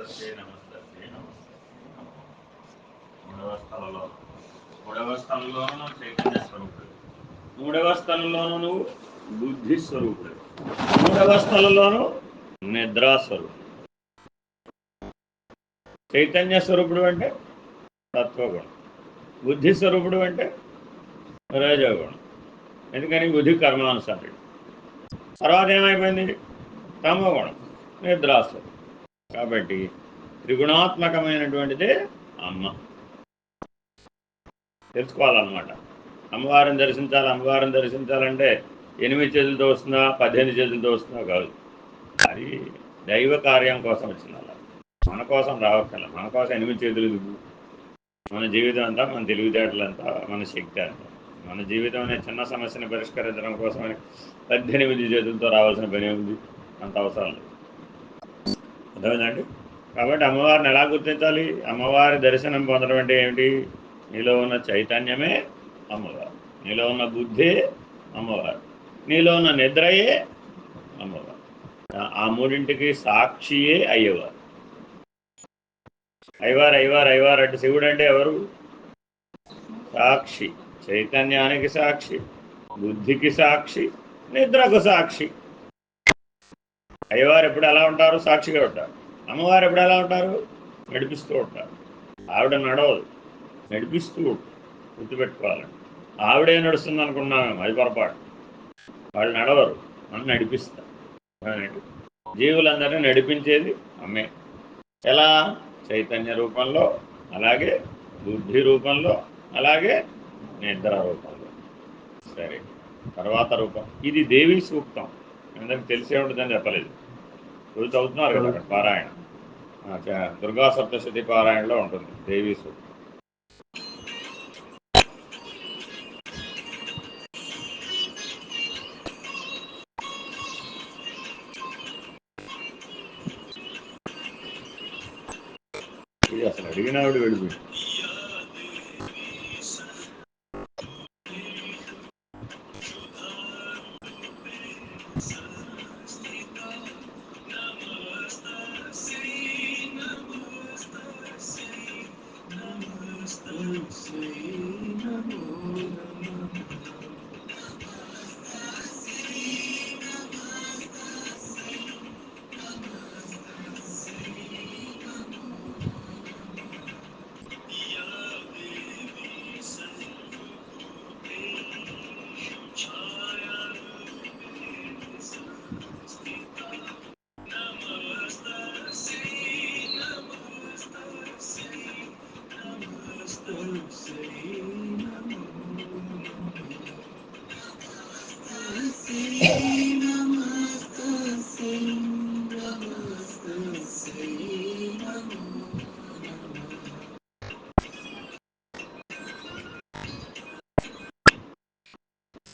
నమస్తే నమస్తే నమస్తే. మూడవ స్థలంలోనూ చైతన్య స్వరూపుడు, మూడవ స్థలంలోనూ నువ్వు బుద్ధి స్వరూపుడు, మూడవ స్థలంలోనూ నిద్రా స్వరూపుడు. చైతన్య స్వరూపుడు అంటే తత్వగుణం, బుద్ధి స్వరూపుడు అంటే రజోగుణం. ఎందుకని బుద్ధి కర్మానుసారుడు. తర్వాత ఏమైపోయింది? తమోగుణం, నిద్రాస్వరూపుడు. కాబట్టి త్రిగుణాత్మకమైనటువంటిదే అమ్మ. తెలుసుకోవాలన్నమాట. అమ్మవారిని దర్శించాలి. అమ్మవారిని దర్శించాలంటే 8 చేతులతో వస్తుందా, 18 చేతులతో వస్తుందా కాదు. అది దైవ కార్యం కోసం వచ్చింది. అలా మన కోసం రావక్కల. మన కోసం 8 చేతులు దిగు. మన జీవితం అంతా, మన తెలివితేటలంతా, మన శక్తి అంతా, మన జీవితం అనే చిన్న సమస్యను పరిష్కరించడం కోసమని 18 చేతులతో రావాల్సిన పని ఉంది. అంత అవసరం లేదు. అర్థమైందండి? కాబట్టి అమ్మవారిని ఎలా గుర్తించాలి? అమ్మవారి దర్శనం పొందడం అంటే ఏమిటి? నీలో ఉన్న చైతన్యమే అమ్మవారు, నీలో ఉన్న బుద్ధే అమ్మవారు, నీలో ఉన్న నిద్రయే అమ్మవారు. ఆ మూడింటికి సాక్షియే అయ్యేవారు. అయ్యవారు అయ్యవారు అయ్యవారు అంటే శివుడు అంటే ఎవరు? సాక్షి. చైతన్యానికి సాక్షి, బుద్ధికి సాక్షి, నిద్రకు సాక్షి. అయ్యవారు ఎప్పుడు ఎలా ఉంటారు? సాక్షిగా ఉంటారు. అమ్మవారు ఎప్పుడు ఎలా ఉంటారు? నడిపిస్తూ ఉంటారు. ఆవిడ నడవదు, నడిపిస్తూ ఉంటారు. గుర్తుపెట్టుకోవాలండి. ఆవిడే నడుస్తుంది అనుకున్నాము, అది పొరపాటు. వాళ్ళు నడవరు, మనం నడిపిస్తారు. జీవులందరినీ నడిపించేది అమ్మే. ఎలా? చైతన్య రూపంలో, అలాగే బుద్ధి రూపంలో, అలాగే నిద్ర రూపంలో. సరే, తర్వాత రూపం ఇది దేవీ సూక్తం. అందరికి తెలిసే ఉంటుందని చెప్పలేదు. రోజు చదువుతున్నారు కదా అక్కడ పారాయణ. దుర్గా సప్తశతి పారాయణలో ఉంటుంది దేవీ సూక్తం. ఇది అసలు అడిగినావిడ వెళ్ళిపోయి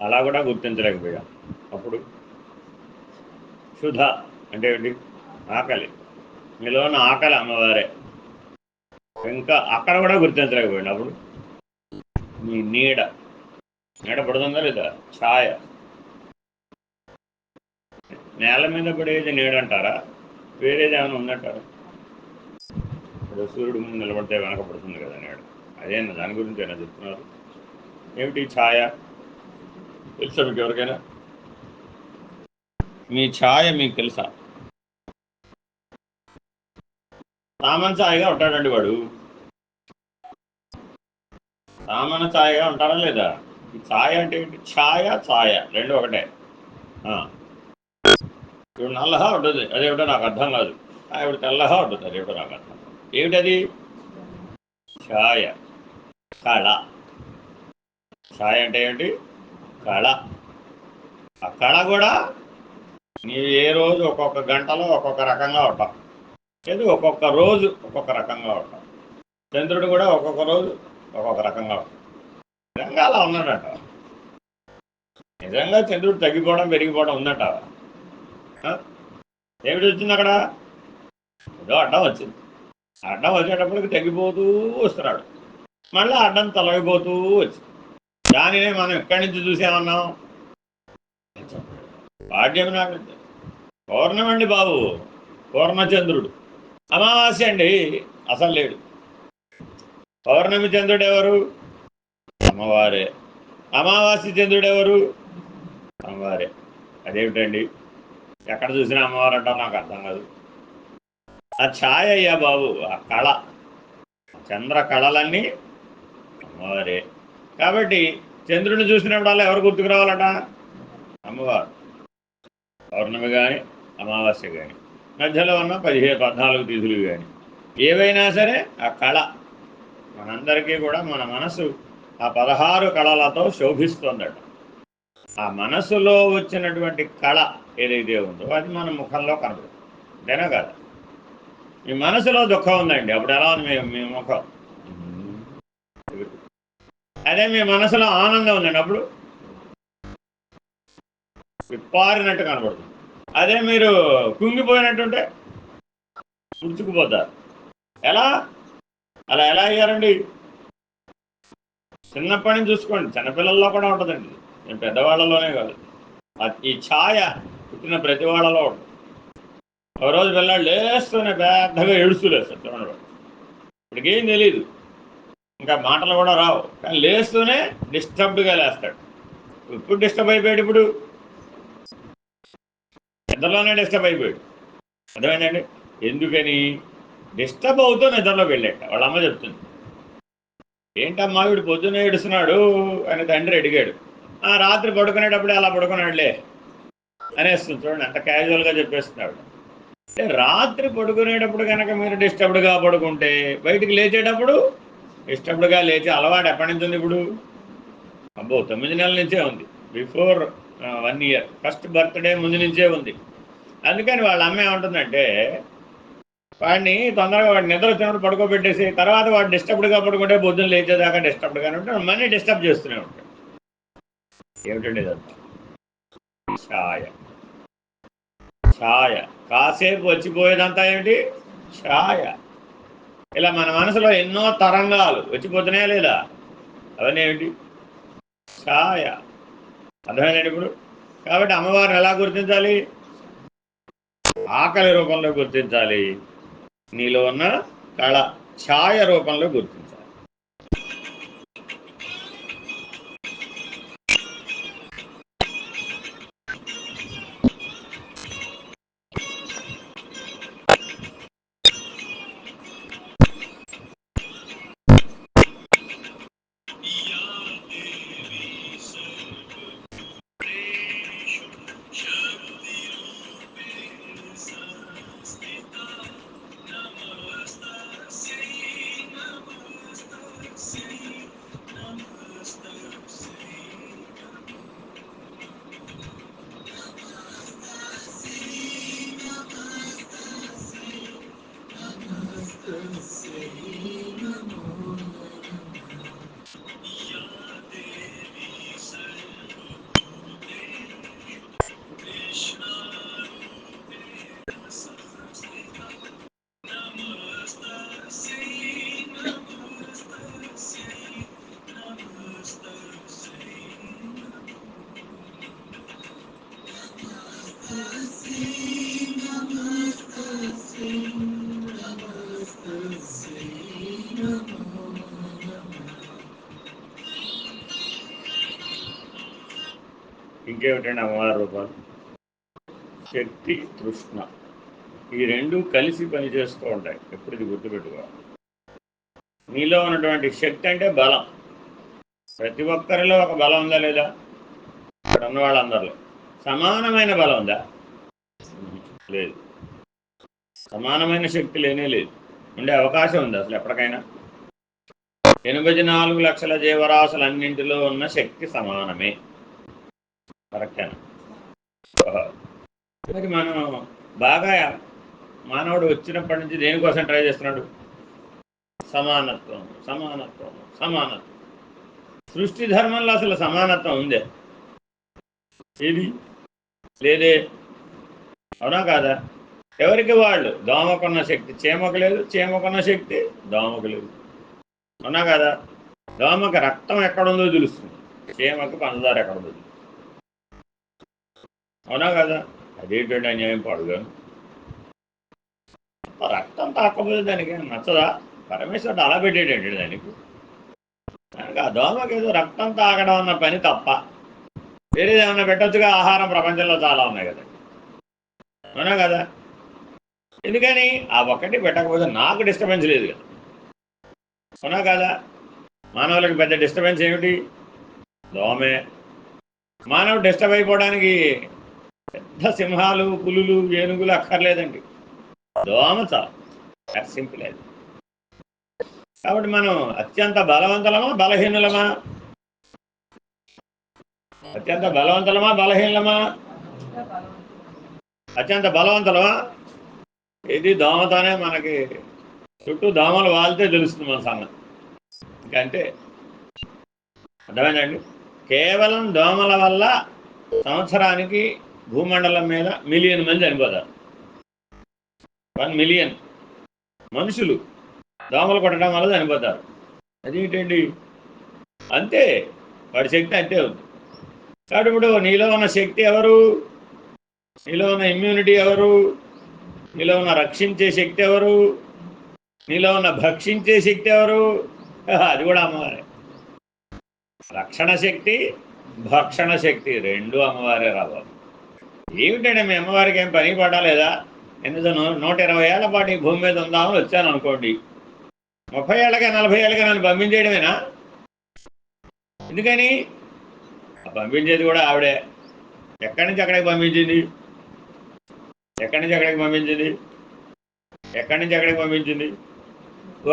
అలా కూడా గుర్తించలేకపోయా. అప్పుడు క్షుధ అంటే ఏంటి? ఆకలి. మీలో ఉన్న ఆకలి అమ్మవారే. ఇంకా అక్కడ కూడా గుర్తించలేకపోయాడు. అప్పుడు మీ నీడ, నీడ పడుతుందా లేదా? ఛాయ. నేల మీద పడేది నీడంటారా? వేరేది ఏమైనా ఉందంటారా? ఇప్పుడు సూర్యుడు ముందు నిలబడితే వెనక పడుతుంది కదా నీడ. అదేనా? దాని గురించి ఏమైనా చెప్తున్నారు? ఏమిటి ఛాయ? తెలుసా మీకు ఎవరికైనా? మీ ఛాయ మీకు తెలుసా? సామాన్ ఛాయగా ఉంటాడండి వాడు. సామాన ఛాయగా ఉంటాడా లేదా? ఈ ఛాయ అంటే ఏంటి? ఛాయ ఛాయ రెండు ఒకటే. ఇప్పుడు నల్లగా ఉంటుంది, అదేమిటో నాకు అర్థం కాదు. ఇప్పుడు తెల్లగా ఉంటుంది, అదేమిటో నాకు అర్థం కాదు. ఏమిటది? ఛాయ, కళ. ఛాయ అంటే ఏమిటి? కళ. ఆ కళ కూడా నీవు ఏ రోజు ఒక్కొక్క గంటలో ఒక్కొక్క రకంగా ఉంటావు. లేదు, ఒక్కొక్క రోజు ఒక్కొక్క రకంగా ఉంటావు. చంద్రుడు కూడా ఒక్కొక్క రోజు ఒక్కొక్క రకంగా ఉంటాడు. నిజంగా అలా ఉన్నాడట. నిజంగా చంద్రుడు తగ్గిపోవడం పెరిగిపోవడం ఉందట. ఏమిటి వచ్చింది అక్కడ? ఏదో అడ్డం వచ్చింది. అడ్డం వచ్చేటప్పటికి తగ్గిపోతూ వస్తున్నాడు, మళ్ళీ అడ్డం తొలగిపోతూ వచ్చింది. దానినే మనం ఎక్కడి నుంచి చూసామన్నాం? భాగ్యం నాకు పౌర్ణమండి బాబు, పూర్ణచంద్రుడు. అమావాస్య అండి అసలు లేడు. పౌర్ణమి చంద్రుడు ఎవరు? అమ్మవారే. అమావాస్య చంద్రుడు ఎవరు? అమ్మవారే. అదేమిటండి ఎక్కడ చూసినా అమ్మవారు అంటారు, నాకు అర్థం కాదు. ఆ ఛాయ అయ్యా బాబు, ఆ కళ, చంద్ర కళలన్నీ అమ్మవారే. కాబట్టి చంద్రుడిని చూసినప్పుడల్లా ఎవరు గుర్తుకు రావాలట? అమ్మవారు. పౌర్ణమి కానీ అమావాస్య కానీ మధ్యలో ఉన్న 14 తిథులు కానీ ఏవైనా సరే ఆ కళ మనందరికీ కూడా మన మనసు ఆ 16 కళలతో శోభిస్తుందట. ఆ మనసులో వచ్చినటువంటి కళ ఏదైతే ఉందో అది మన ముఖంలో కనబడుతుంది. అంతేనా కాదు? మీ మనసులో దుఃఖం ఉందండి, అప్పుడు ఎలా ఉంది మీ ముఖం? అదే మీ మనసులో ఆనందం ఉందండి, అప్పుడు విప్పారినట్టు కనబడుతుంది. అదే మీరు కుంగిపోయినట్టుంటే ముడుచుకుపోతారు. ఎలా? అలా ఎలా అయ్యారండి? చిన్నప్పటి నుంచి చూసుకోండి, చిన్నపిల్లల్లో కూడా ఉంటుందండి, నేను పెద్దవాళ్ళలోనే కాదు. ఈ ఛాయ పుట్టిన ప్రతి వాళ్ళలో ఉంటుంది. ఒక రోజు పిల్లాడు లేస్తూనే పెద్దగా ఏడుస్తూ లేస్తాడు, చూడండి. ఇప్పటికేం తెలియదు, ఇంకా మాటలు కూడా రావు, కానీ లేస్తూనే డిస్టర్బ్డ్గా లేస్తాడు. ఇప్పుడు డిస్టర్బ్ అయిపోయాడు, ఇప్పుడు నిద్రలోనే డిస్టర్బ్ అయిపోయాడు. అర్థమైందండి? ఎందుకని? డిస్టర్బ్ అవుతూ నిద్రలోకి వెళ్ళాట. వాళ్ళ అమ్మ చెప్తుంది, ఏంటమ్మా వీడు పొద్దున్నే ఏడుస్తున్నాడు అని తండ్రి అడిగాడు. రాత్రి పడుకునేటప్పుడే అలా పడుకున్నాడులే అనేస్తుంది. చూడండి అంత క్యాజువల్గా చెప్పేస్తున్నాడు. అంటే రాత్రి పడుకునేటప్పుడు కనుక మీరు డిస్టర్బ్డ్గా పడుకుంటే బయటికి లేచేటప్పుడు డిస్టర్బ్డ్గా లేచే అలవాటు ఎప్పటి నుంచి ఉంది ఇప్పుడు? అబ్బో 9 నెలల నుంచే ఉంది. బిఫోర్ 1 ఇయర్, ఫస్ట్ బర్త్డే ముందు నుంచే ఉంది. అందుకని వాళ్ళ అమ్మ ఏమంటుందంటే, వాడిని తొందరగా వాడు నిద్ర వచ్చినప్పుడు పడుకోబెట్టేసి తర్వాత వాడు డిస్టర్బ్డ్గా పడుకుంటే పొద్దున్న లేచేదాకా డిస్టర్బ్డ్గానే ఉంటాడు, మళ్ళీ డిస్టర్బ్ చేస్తూనే ఉంటాడు. ఏమిటండి ఇదంతా? ఛాయ. ఛాయ కాసేపు వచ్చిపోయేదంతా ఏమిటి? ఛాయ. ఇలా మన మనసులో ఎన్నో తరంగాలు వచ్చిపోతున్నాయా లేదా? అవన్నీ ఏమిటి? ఛాయ. అర్థమైందండి ఇప్పుడు? కాబట్టి అమ్మవారిని ఎలా గుర్తించాలి? ఆకలి రూపంలో గుర్తించాలి, నీలో ఉన్న కళ ఛాయ రూపంలో గుర్తించాలి. ఇంకేమిటండి అమ్మవారి రూపాలు? శక్తి, తృష్ణ, ఈ రెండు కలిసి పనిచేస్తూ ఉంటాయి. ఎప్పుడు ఇది గుర్తుపెట్టుకోవాలి. మీలో ఉన్నటువంటి శక్తి అంటే బలం. ప్రతి ఒక్కరిలో ఒక బలం ఉందా లేదా? ఇక్కడ ఉన్న వాళ్ళందరిలో సమానమైన బలం ఉందా? లేదు. సమానమైన శక్తి లేనే లేదు. ఉండే అవకాశం ఉంది అసలు ఎప్పటికైనా? 84 లక్షల జీవరాశులన్నింటిలో ఉన్న శక్తి సమానమే. కరెక్టేనా? మరి మనం బాగా మానవుడు వచ్చినప్పటి నుంచి దేనికోసం ట్రై చేస్తున్నాడు? సమానత్వం, సమానత్వం, సమానత్వం. సృష్టి ధర్మంలో అసలు సమానత్వం ఉందే? ఏది లేదే. అవునా కాదా? ఎవరికి వాళ్ళు. దోమకున్న శక్తి చీమకు లేదు, చీమకున్న శక్తి దోమకు లేదు. అవునా కాదా? దోమకు రక్తం ఎక్కడుందో తెలుస్తుంది, చీమకు పంచదార ఎక్కడుందో. అవునా కదా? అదేంటంటే అన్యాయం పాడుగా. రక్తం తాకపోతే దానికి నచ్చదా? పరమేశ్వరుడు అలా పెట్టేటండి దానికి. దానికి ఆ దోమకి ఏదో రక్తం తాగడం అన్న పని తప్ప వేరేది ఏమన్నా పెట్టొచ్చుగా. ఆహారం ప్రపంచంలో చాలా ఉన్నాయి కదా, అవునా కదా? ఎందుకని ఆ ఒక్కటి పెట్టకపోతే నాకు డిస్టర్బెన్స్ లేదు కదా, అవునా కదా? మానవులకు పెద్ద డిస్టర్బెన్స్ ఏమిటి? దోమే. మానవుడు డిస్టర్బ్ అయిపోవడానికి పెద్ద సింహాలు, పులులు, ఏనుగులు అక్కర్లేదండి, దోమ చాలు. సింపుల్ అది. కాబట్టి మనం అత్యంత బలవంతులమా బలహీనులమా? అత్యంత బలవంతులమా బలహీనమా? అత్యంత బలవంతులమా? ఇది దోమతోనే మనకి చుట్టూ దోమలు వాళ్తే తెలుస్తుంది మన సంగతి. ఇంకంటే అర్థమైందండి. కేవలం దోమల వల్ల సంవత్సరానికి భూమండలం మీద 1 మిలియన్ మంది చనిపోతారు. 1 మిలియన్ మనుషులు దోమలు కొట్టడం వల్ల చనిపోతారు. అదేంటండి? అంతే, వాడి శక్తి అంతే ఉంది. కాబట్టి ఇప్పుడు నీలో ఉన్న శక్తి ఎవరు? నీలో ఉన్న ఇమ్యూనిటీ ఎవరు? నీలో ఉన్న రక్షించే శక్తి ఎవరు? నీలో ఉన్న భక్షించే శక్తి ఎవరు? అది కూడా అమ్మవారే. రక్షణ శక్తి, భక్షణ శక్తి రెండు అమ్మవారే రావాలి. ఏమిటండి మీ అమ్మవారికి ఏం పని పడలేదా? ఎందుకు 120 ఏళ్ల పాటు ఈ భూమి మీద ఉందామని వచ్చాను అనుకోండి, 30 ఏళ్ళకే 40 ఏళ్ళకే నన్ను పంపించేయడమేనా? ఎందుకని? పంపించేది కూడా ఆవిడే. ఎక్కడి నుంచి అక్కడికి పంపించింది? ఎక్కడి నుంచి ఎక్కడికి పంపించింది? ఎక్కడి నుంచి ఎక్కడికి పంపించింది?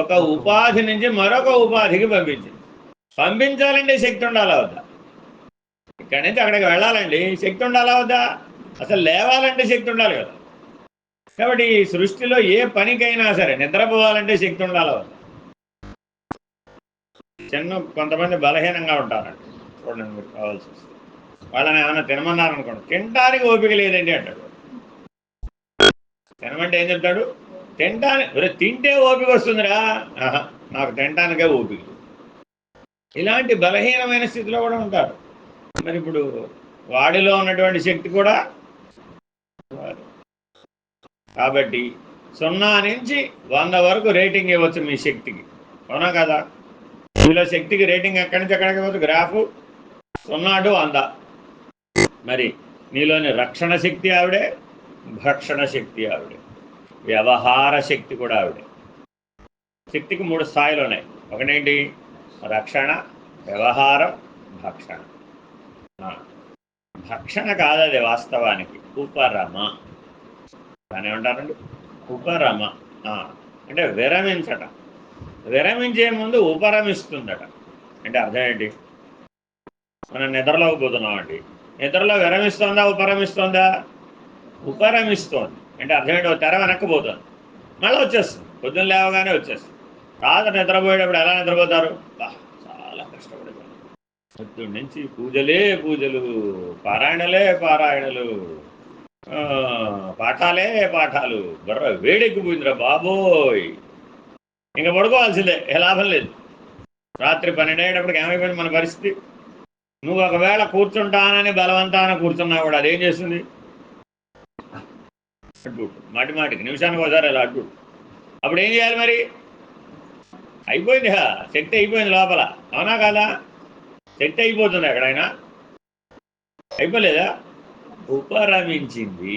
ఒక ఉపాధి నుంచి మరొక ఉపాధికి పంపించింది. పంపించాలంటే శక్తి ఉండాలా వద్దా? ఇక్కడి నుంచి అక్కడికి వెళ్ళాలండి, శక్తి ఉండాలా వద్దా? అసలు లేవాలంటే శక్తి ఉండాలి కదా. కాబట్టి ఈ సృష్టిలో ఏ పనికైనా సరే నిద్రపోవాలంటే శక్తి ఉండాలా వద్దా? కొంతమంది బలహీనంగా ఉంటారండి, చూడండి మీరు కావాల్సి వస్తుంది. వాళ్ళని ఏమైనా తినమన్నారనుకోండి, తినడానికి ఓపిక లేదండి అంటాడు. తినమంటే ఏం చెప్తాడు? తింటే ఓపిక వస్తుందిరా, నాకు తినటానికే ఓపిక. ఇలాంటి బలహీనమైన స్థితిలో కూడా ఉంటారు. మరి ఇప్పుడు వాడిలో ఉన్నటువంటి శక్తి కూడా. కాబట్టి 0 నుంచి 100 వరకు రేటింగ్ ఇవ్వచ్చు మీ శక్తికి, అవునా కదా? మీలో శక్తికి రేటింగ్ ఎక్కడి నుంచి ఎక్కడికి ఇవ్వచ్చు? Graph 0 to 100. మరి నీలోని రక్షణ శక్తి ఆవిడే, భక్షణ శక్తి ఆవిడే, వ్యవహార శక్తి కూడా ఆవిడే. శక్తికి 3 స్థాయిలు ఉన్నాయి. ఒకటేంటి? రక్షణ, వ్యవహారం, భక్షణ. భక్షణ కాదది వాస్తవానికి ఉపరమ. దాని ఏమంటారండి? ఉపరమ. అంటే విరమించటం. విరమించే ముందు ఉపరమిస్తుందట. అంటే అర్థం ఏంటి? మనం నిద్రలోకి పోతున్నామండి, నిద్రలో విరమిస్తోందా ఉపరమిస్తోందా? ఉపరమిస్తోంది. అంటే అర్థం ఏంటి? తెర వెనక్కిపోతుంది, మళ్ళీ వచ్చేస్తుంది. పొద్దున్న లేవగానే వచ్చేస్తుంది. రాత్రి నిద్రపోయేటప్పుడు ఎలా నిద్రపోతారు? చాలా కష్టపడతారు. పొద్దున్న నుంచి పూజలే పూజలు, పారాయణలే పారాయణలు, పాఠాలే పాఠాలు. బుర్ర వేడెక్కిపోయిందిరా బాబోయ్, ఇంకా పడుకోవాల్సిందే, ఏ లాభం లేదు. రాత్రి 12 అయ్యేటప్పటికి ఏమైపోయింది మన పరిస్థితి? నువ్వు ఒకవేళ కూర్చుంటానని బలవంతాన కూర్చున్నా కూడా అదేం చేస్తుంది? అడ్డు, మాటికి నిమిషానికి ఒకసారి అలా అడ్డు. అప్పుడు ఏం చేయాలి మరి? అయిపోయింది, శక్తి అయిపోయింది లోపల, అవునా కాదా? శక్తి అయిపోతుంది ఎక్కడైనా, అయిపోలేదా? ఉపరమించింది.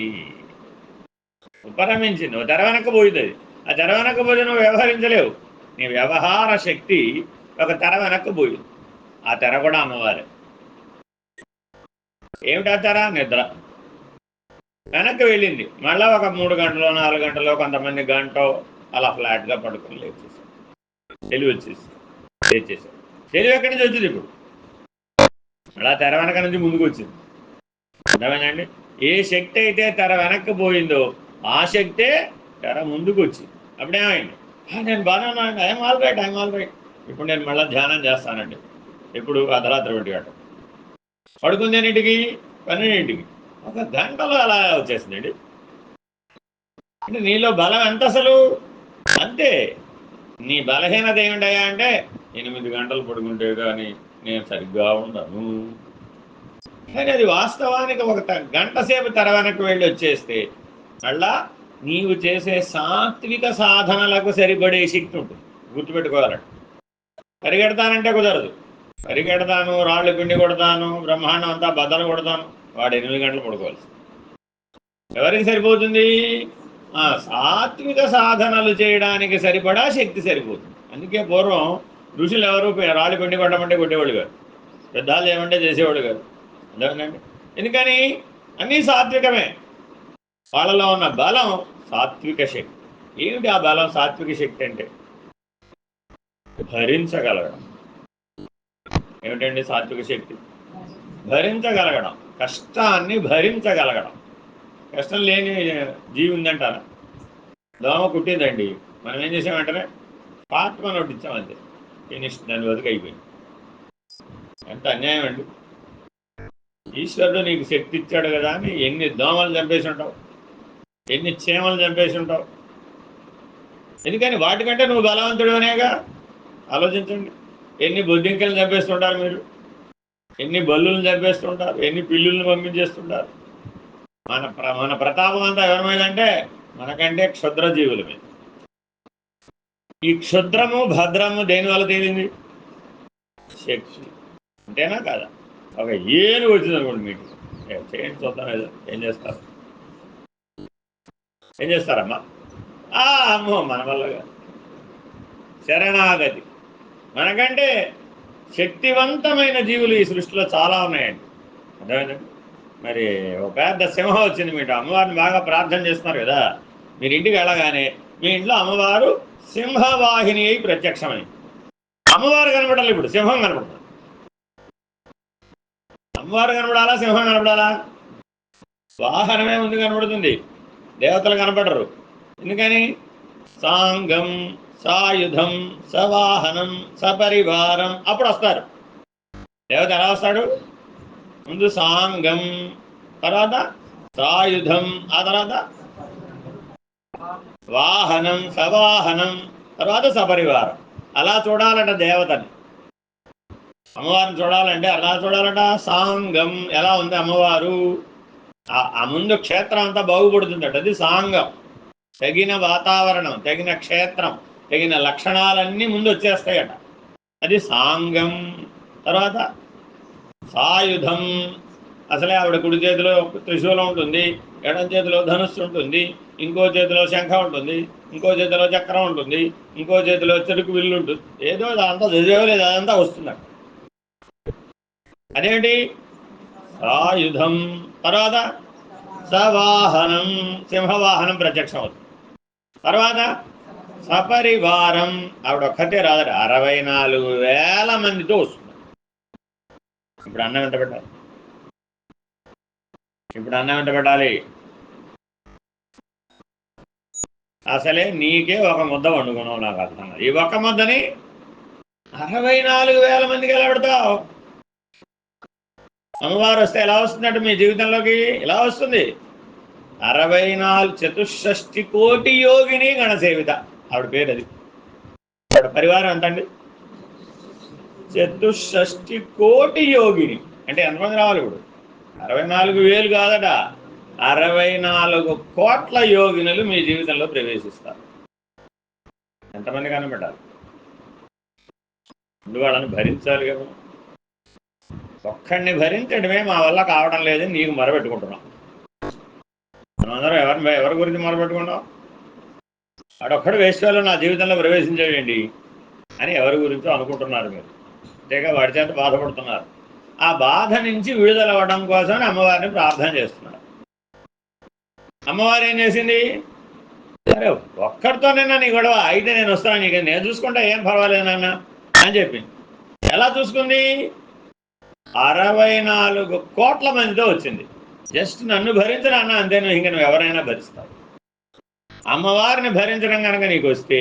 ఉపరమించింది, తెర వెనక్కిపోయింది. అది ఆ తెర వెనక్కిపోతే నువ్వు వ్యవహరించలేవు. నీ వ్యవహార శక్తి ఒక తెర వెనక్కిపోయింది. ఆ తెర కూడా అమ్మవారే. ఏమిటా తెర? నిద్ర. వెనక్కి వెళ్ళింది, మళ్ళీ ఒక 3 గంటలో 4 గంటలో, కొంతమంది గంట అలా ఫ్లాట్గా పడుకొని లేచేసారు. తెలివి వచ్చేసి లేచేసారు. తెలివి ఎక్కడి నుంచి వచ్చింది? ఇప్పుడు అలా తెర వెనక నుంచి ముందుకు వచ్చింది. అర్థమైందండి? ఏ శక్తి అయితే తెర వెనక్కి పోయిందో ఆ శక్తే తెర ముందుకు వచ్చింది. అప్పుడేమైంది? నేను బాగానే ఉన్నానండి, ఐఎమ్ ఆల్ రైట్. ఇప్పుడు నేను మళ్ళీ ధ్యానం చేస్తానండి. ఇప్పుడు అర్ధరాత్రి 1 గంట పడుకుంది. ఎన్నింటికి? 12. ఒక గంటలో అలా వచ్చేసిందండి. అంటే నీలో బలం ఎంత అసలు? అంతే. నీ బలహీనత ఏమిటయా అంటే 8 గంటలు పడుకుంటే కానీ నేను సరిగ్గా ఉండను. కానీ అది వాస్తవానికి ఒక గంట సేపు తెర వెనక్కి వెళ్ళి వచ్చేస్తే మళ్ళా నీవు చేసే సాత్విక సాధనలకు సరిపడే శక్తి ఉంటుంది. గుర్తుపెట్టుకోవాలండి. పరిగెడతానంటే కుదరదు. పరిగెడతాను, రాళ్ళు పిండి కొడతాను, బ్రహ్మాండం అంతా బద్దలు కొడతాను, వాడు 8 గంటలు పడుకోవాల్సి. ఎవరికి సరిపోతుంది? సాత్విక సాధనలు చేయడానికి సరిపడా శక్తి సరిపోతుంది. అందుకే పూర్వం ఋషులు ఎవరు రాళ్ళు పిండి కొట్టమంటే కొట్టేవాళ్ళు కాదు, యుద్ధాలు చేయమంటే చేసేవాడు కాదు. అదేనండి. ఎందుకని? అన్నీ సాత్వికమే. వాళ్ళలో ఉన్న బలం సాత్విక శక్తి. ఏమిటి ఆ బలం? సాత్విక శక్తి అంటే భరించగలగడం. ఏమిటండి సాత్విక శక్తి? భరించగలగడం, కష్టాన్ని భరించగలగడం. కష్టం లేని జీవి ఉందంటారా? దోమ కుట్టిందండి, మనం ఏం చేసామంటే పాత్మని ఒకటి ఇచ్చామంతే, ఫినిష్, దాని బతుకు అయిపోయింది. ఎంత అన్యాయం అండి. ఈశ్వరుడు నీకు శక్తి ఇచ్చాడు కదా అని ఎన్ని దోమలు చంపేసి ఉంటావు, ఎన్ని చీమలు చంపేసి ఉంటావు. ఎందుకని? వాటికంటే నువ్వు బలవంతుడు అనేగా. ఆలోచించండి. ఎన్ని బొద్దింకలు చంపేస్తుంటారు మీరు, ఎన్ని బల్లులను చంపేస్తుంటారు, ఎన్ని పిల్లులను పంపించేస్తుంటారు. మన ప్రతాపం అంతా ఎవరి మీద అంటే మనకంటే క్షుద్రజీవుల మీద. ఈ క్షుద్రము భద్రము దేని వల్ల తేలింది? శక్తి. అంతేనా కాదా? ఒక ఏనుగు వచ్చింది అనుకోండి మీకు, చేయండి చూద్దాం, ఏం చేస్తారు? ఏం చేస్తారమ్మా? అమ్మో మన వల్లగా. శరణాగతి. మనకంటే శక్తివంతమైన జీవులు ఈ సృష్టిలో చాలా ఉన్నాయండి. అర్థమైందండి. మరి ఒక పెద్ద సింహం వచ్చింది, మీరు అమ్మవారిని బాగా ప్రార్థన చేస్తున్నారు కదా, మీరు ఇంటికి వెళ్ళగానే మీ ఇంట్లో అమ్మవారు సింహవాహిని అయి ప్రత్యక్షమైంది. అమ్మవారు కనపడాలి, ఇప్పుడు సింహం కనపడాలి. అమ్మవారు కనపడాలా, సింహం కనపడాలా? వాహనమే ముందు కనపడుతుంది, దేవతలు కనపడరు. ఎందుకని? సాంగం సాయుధం సవాహనం సపరివారం. అప్పుడు వస్తారు దేవత. ఎలా వస్తాడు? ముందు సాంగం, తర్వాత సాయుధం, ఆ తర్వాత వాహనం సవాహనం, తర్వాత సపరివారం. అలా చూడాలట దేవతని. అమ్మవారిని చూడాలంటే అలా చూడాలట. సాంగం ఎలా ఉంది అమ్మవారు, ఆ ముందు క్షేత్రం అంతా బాగుపడుతుందట, అది సాంగం. తగిన వాతావరణం, తగిన క్షేత్రం, తగిన లక్షణాలన్నీ ముందు వచ్చేస్తాయట, అది సాంగం. తర్వాత సాయుధం, అసలే ఆవిడ కుడి చేతిలో త్రిశూలం ఉంటుంది, ఎడం చేతిలో ధనుస్సు ఉంటుంది, ఇంకో చేతిలో శంఖం ఉంటుంది, ఇంకో చేతిలో చక్రం ఉంటుంది, ఇంకో చేతిలో చెరుకు విల్లు ఉంటుంది. ఏదో అదంతా చదివేలేదు, అదంతా వస్తుందట. అదేంటి? సాయుధం. తర్వాత సవాహనం, సింహవాహనం ప్రత్యక్షం అవుతుంది. తర్వాత సపరివారం, ఆవిడ ఒక్కతే రాదట, 64,000 మందితో వస్తుంది. ఇప్పుడు అన్నం ఎంత పెట్టాలి? ఇప్పుడు అన్నం ఎంత పెట్టాలి? అసలే నీకే ఒక ముద్ద వండుకున్నావు, నాకు అర్థం. ఈ ఒక్క ముద్దని 64,000 మందికి ఎలా పెడతావు? అమ్మవారు వస్తే ఎలా వస్తుందంటే మీ జీవితంలోకి ఇలా వస్తుంది. 64 చతుషష్టి కోటి యోగిని గణసేవిత, ఆవిడ పేరు అది. ఆవిడ పరివారం ఎంతండి? చతుషష్టి కోటి యోగిని. అంటే ఎంతమంది రావాలి ఇప్పుడు? 64,000 కాదట, 64 కోట్ల యోగినులు మీ జీవితంలో ప్రవేశిస్తారు. ఎంతమంది కనబడాలి? ముందు వాళ్ళని భరించాలి కదా. ఒక్కడిని భరించడమే మా వల్ల కావడం లేదని నీకు మొరబెట్టుకుంటున్నాం. మనమందరం ఎవరి గురించి మొరబెట్టుకున్నాం? వాడొక్కడు వేశ్వాలో నా జీవితంలో ప్రవేశించాడండి అని ఎవరి గురించో అనుకుంటున్నారు మీరు. అంతేగా వాడి చేత బాధపడుతున్నారు. ఆ బాధ నుంచి విడుదల అవ్వడం కోసం అమ్మవారిని ప్రార్థన చేస్తున్నారు. అమ్మవారు ఏం చేసింది? సరే ఒక్కడితోనైనా నీ గొడవ అయితే నేను వస్తాను, నీకు నేను చూసుకుంటా, ఏం పర్వాలేదు నాన్న అని చెప్పింది. ఎలా చూసుకుంది? 64 కోట్ల మందితో వచ్చింది. జస్ట్ నన్ను భరించరా అన్న, అంతే, నువ్వు ఇంక నువ్వు ఎవరైనా భరిస్తావు. అమ్మవారిని భరించడం కనుక నీకు వస్తే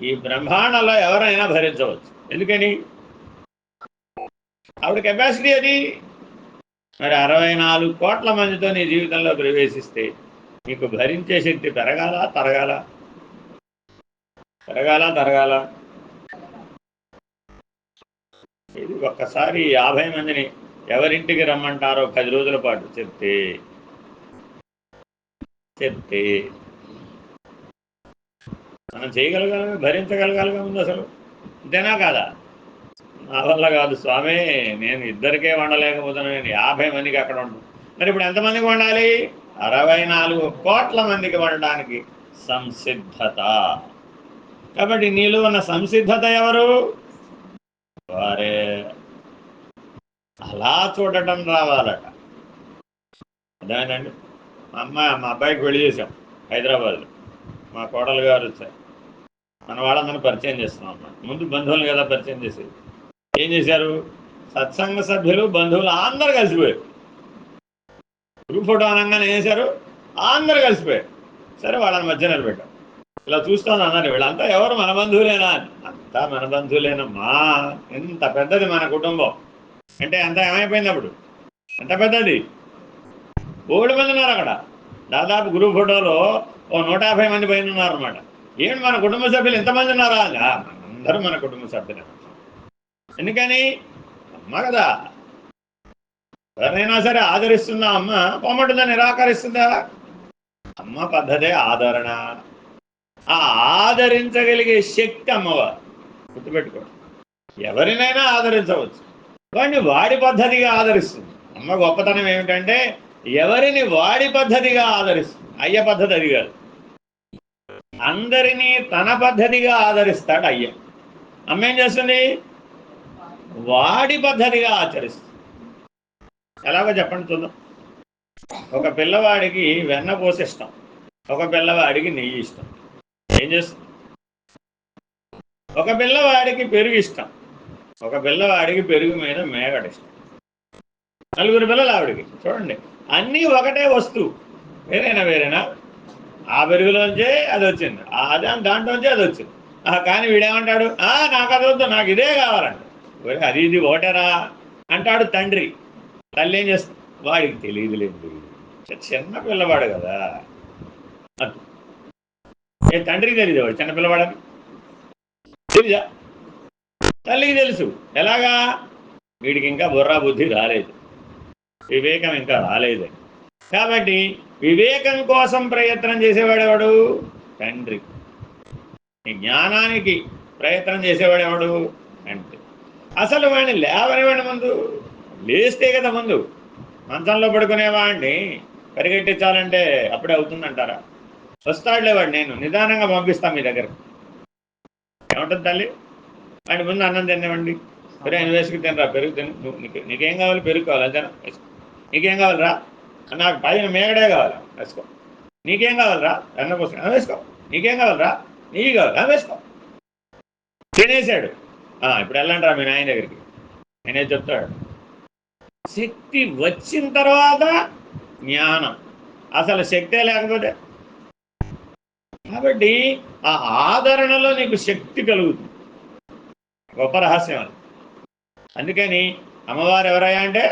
ఈ బ్రహ్మాండంలో ఎవరైనా భరించవచ్చు. ఎందుకని? ఆవిడ కెపాసిటీ అది. మరి 64 కోట్ల మందితో నీ జీవితంలో ప్రవేశిస్తే నీకు భరించే శక్తి పెరగాల తరగాల? పెరగాల తరగాల? ఇది ఒక్కసారి 50 మందిని ఎవరింటికి రమ్మంటారో 10 రోజుల పాటు చెప్తే మనం చేయగలగాలి, భరించగలగాలిగా ముందు అసలు. అంతేనా కాదా? నా వల్ల కాదు స్వామి, నేను ఇద్దరికే వండలేకపోతున్నాను, నేను 50 మందికి అక్కడ ఉంటాను. మరి ఇప్పుడు ఎంతమందికి వండాలి? 64 కోట్ల మందికి వండడానికి సంసిద్ధత. కాబట్టి నీలో ఉన్న సంసిద్ధత ఎవరు? వారే. అలా చూడటం రావాలట. అదేనండి. మా అబ్బాయికి పెళ్లి చేశాం హైదరాబాద్లో. మా కోడలు గారు వచ్చారు. మన వాళ్ళందరినీ పరిచయం చేస్తున్నాం అన్నమాట. ముందు బంధువులు కదా పరిచయం చేసేది. ఏం చేశారు? సత్సంగ సభ్యులు బంధువులు అందరూ కలిసిపోయారు. గ్రూప్ ఫోటో అనగానే ఏం చేశారు? అందరూ కలిసిపోయారు. సరే వాళ్ళని మధ్య నిలబెట్టాం. ఇలా చూస్తాను అన్నారు, వీళ్ళంతా ఎవరు మన బంధువులేనా? అంతా మన బంధువులేనమ్మా. ఎంత పెద్దది మన కుటుంబం అంటే అంత ఏమైపోయింది అప్పుడు? ఎంత పెద్దది! 7 మంది ఉన్నారు అక్కడ. దాదాపు గ్రూప్ ఫోటోలో ఓ 150 మంది పైన ఉన్నారన్నమాట. ఏమిటి మన కుటుంబ సభ్యులు ఎంతమంది ఉన్నారా? అందరూ మన కుటుంబ సభ్యులే. ఎందుకని? అమ్మ కదా. ఎవరినైనా సరే ఆదరిస్తుందా అమ్మ? పొమ్మటుందా, నిరాకరిస్తుందా? అమ్మ పద్ధతే ఆదరణ. ఆ ఆదరించగలిగే శక్తి అమ్మవారు. గుర్తుపెట్టుకోండి. ఎవరినైనా ఆదరించవచ్చు, వాడిని వాడి పద్ధతిగా ఆదరిస్తుంది. అమ్మ గొప్పతనం ఏమిటంటే ఎవరిని వాడి పద్ధతిగా ఆదరిస్తుంది. అయ్య పద్ధతి అది కాదు. అందరినీ తన పద్ధతిగా ఆదరిస్తాడు అయ్య. అమ్మ ఏం చేస్తుంది? వాడి పద్ధతిగా ఆచరిస్తుంది. ఎలాగో చెప్పండి చూద్దాం. ఒక పిల్లవాడికి వెన్న పోసి ఇష్టం, ఒక పిల్లవాడికి నెయ్యి ఇష్టం. ఏం చేస్తుంది? ఒక పిల్లవాడికి పెరుగు ఇష్టం, ఒక పిల్లవాడికి పెరుగు మీద మేగడ ఇష్టం. నలుగురు పిల్లలు ఆవిడికి. చూడండి, అన్నీ ఒకటే వస్తువు, వేరేనా? ఆ పెరుగులోంచే అది వచ్చింది, అదే దాంట్లోంచే అది వచ్చింది. కానీ వీడేమంటాడు? నాకు అది వద్దు, నాకు ఇదే కావాలంట. అది ఇది ఒకటేరా అంటాడు తండ్రి. తల్లి ఏం చేస్తుంది? వాడికి తెలియదులేదు, చిన్న పిల్లవాడు కదా. తండ్రికి తెలియదు వాడు చిన్న పిల్లవాడని. తెలీదా? తల్లికి తెలుసు. ఎలాగా? వీడికి ఇంకా బుర్రా బుద్ధి రాలేదు, వివేకం ఇంకా రాలేదు. కాబట్టి వివేకం కోసం ప్రయత్నం చేసేవాడెవడు? తండ్రి. జ్ఞానానికి ప్రయత్నం చేసేవాడెవడు? తండ్రి. అసలు వాడిని లేవనివాడి ముందు, లేస్తే కదా ముందు. మంచంలో పడుకునేవాడిని పరిగెట్టించాలంటే అప్పుడే అవుతుందంటారా? వస్తాడులే వాడు, నేను నిదానంగా పంపిస్తాను మీ దగ్గరకు. ఏమంటుంది తల్లి? వాడి ముందు అన్నం తినేవండి. సరే ఆయన వేసుకు తినరా, పెరుగు తిని. నీకేం కావాలి? పెరుగు కావాలి అంతేనా? వేసుకో. నీకేం కావాలరా? నాకు పైన మేగడే కావాలి, వేసుకో. నీకేం కావాలరా? వెన్న పోసుకు వేసుకో. నీకేం కావాలరా? నీకు కావాలి, వేసుకో. తినేసాడు. ఇప్పుడు వెళ్ళండి రా మీ నాయన దగ్గరికి. నేనే చెప్తాడు. శక్తి వచ్చిన తర్వాత జ్ఞానం. అసలు శక్తే లేకపోతే. కాబట్టి ఆ ఆదరణలో నీకు శక్తి కలుగుతుంది. గొప్ప రహస్యం అది. అందుకని అమ్మవారు ఎవరయ్యా అంటే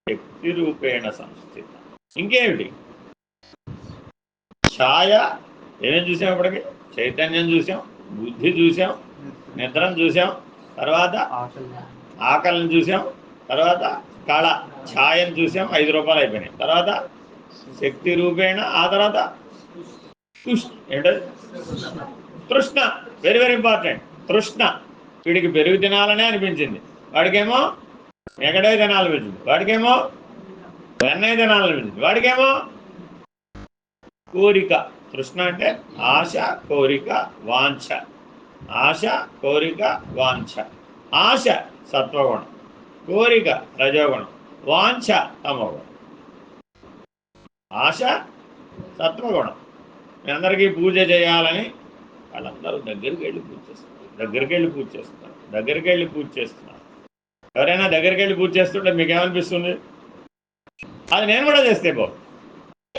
శక్తి రూపేణ సంస్థిత. ఇంకేమిటి? ఛాయ. ఏమేమి చూసాం ఇప్పటికి? చైతన్యం చూసాం, బుద్ధి చూసాం, నిద్రను చూసాం, తర్వాత ఆకలిని చూసాం, తర్వాత కళ ఛాయను చూసాం, 5 రూపాయలు అయిపోయినాయి. తర్వాత శక్తి రూపేణ, ఆ తర్వాత ఏంటది? తృష్ణ. Very very important. తృష్ణ. వీడికి పెరుగు తినాలనే అనిపించింది, వాడికేమో ఎగడే తినాలనిపించింది, వాడికేమో వెన్నయ్య తినాలనిపించింది, వాడికేమో కోరిక. తృష్ణ అంటే ఆశ, కోరిక, వాంఛ. ఆశ, కోరిక, వాంఛ. ఆశ సత్వగుణం, కోరిక రజోగుణం, వాంఛ తమోగుణం. ఆశ సత్వగుణం. మీ అందరికీ పూజ చేయాలని వాళ్ళందరూ దగ్గరికి వెళ్ళి పూజ చేస్తారు, దగ్గరికి వెళ్ళి పూజ చేస్తున్నారు, దగ్గరికి వెళ్ళి పూజ చేస్తున్నారు. ఎవరైనా దగ్గరికి వెళ్ళి పూజ చేస్తుంటే మీకేమనిపిస్తుంది? అది నేను కూడా చేస్తే బాగు.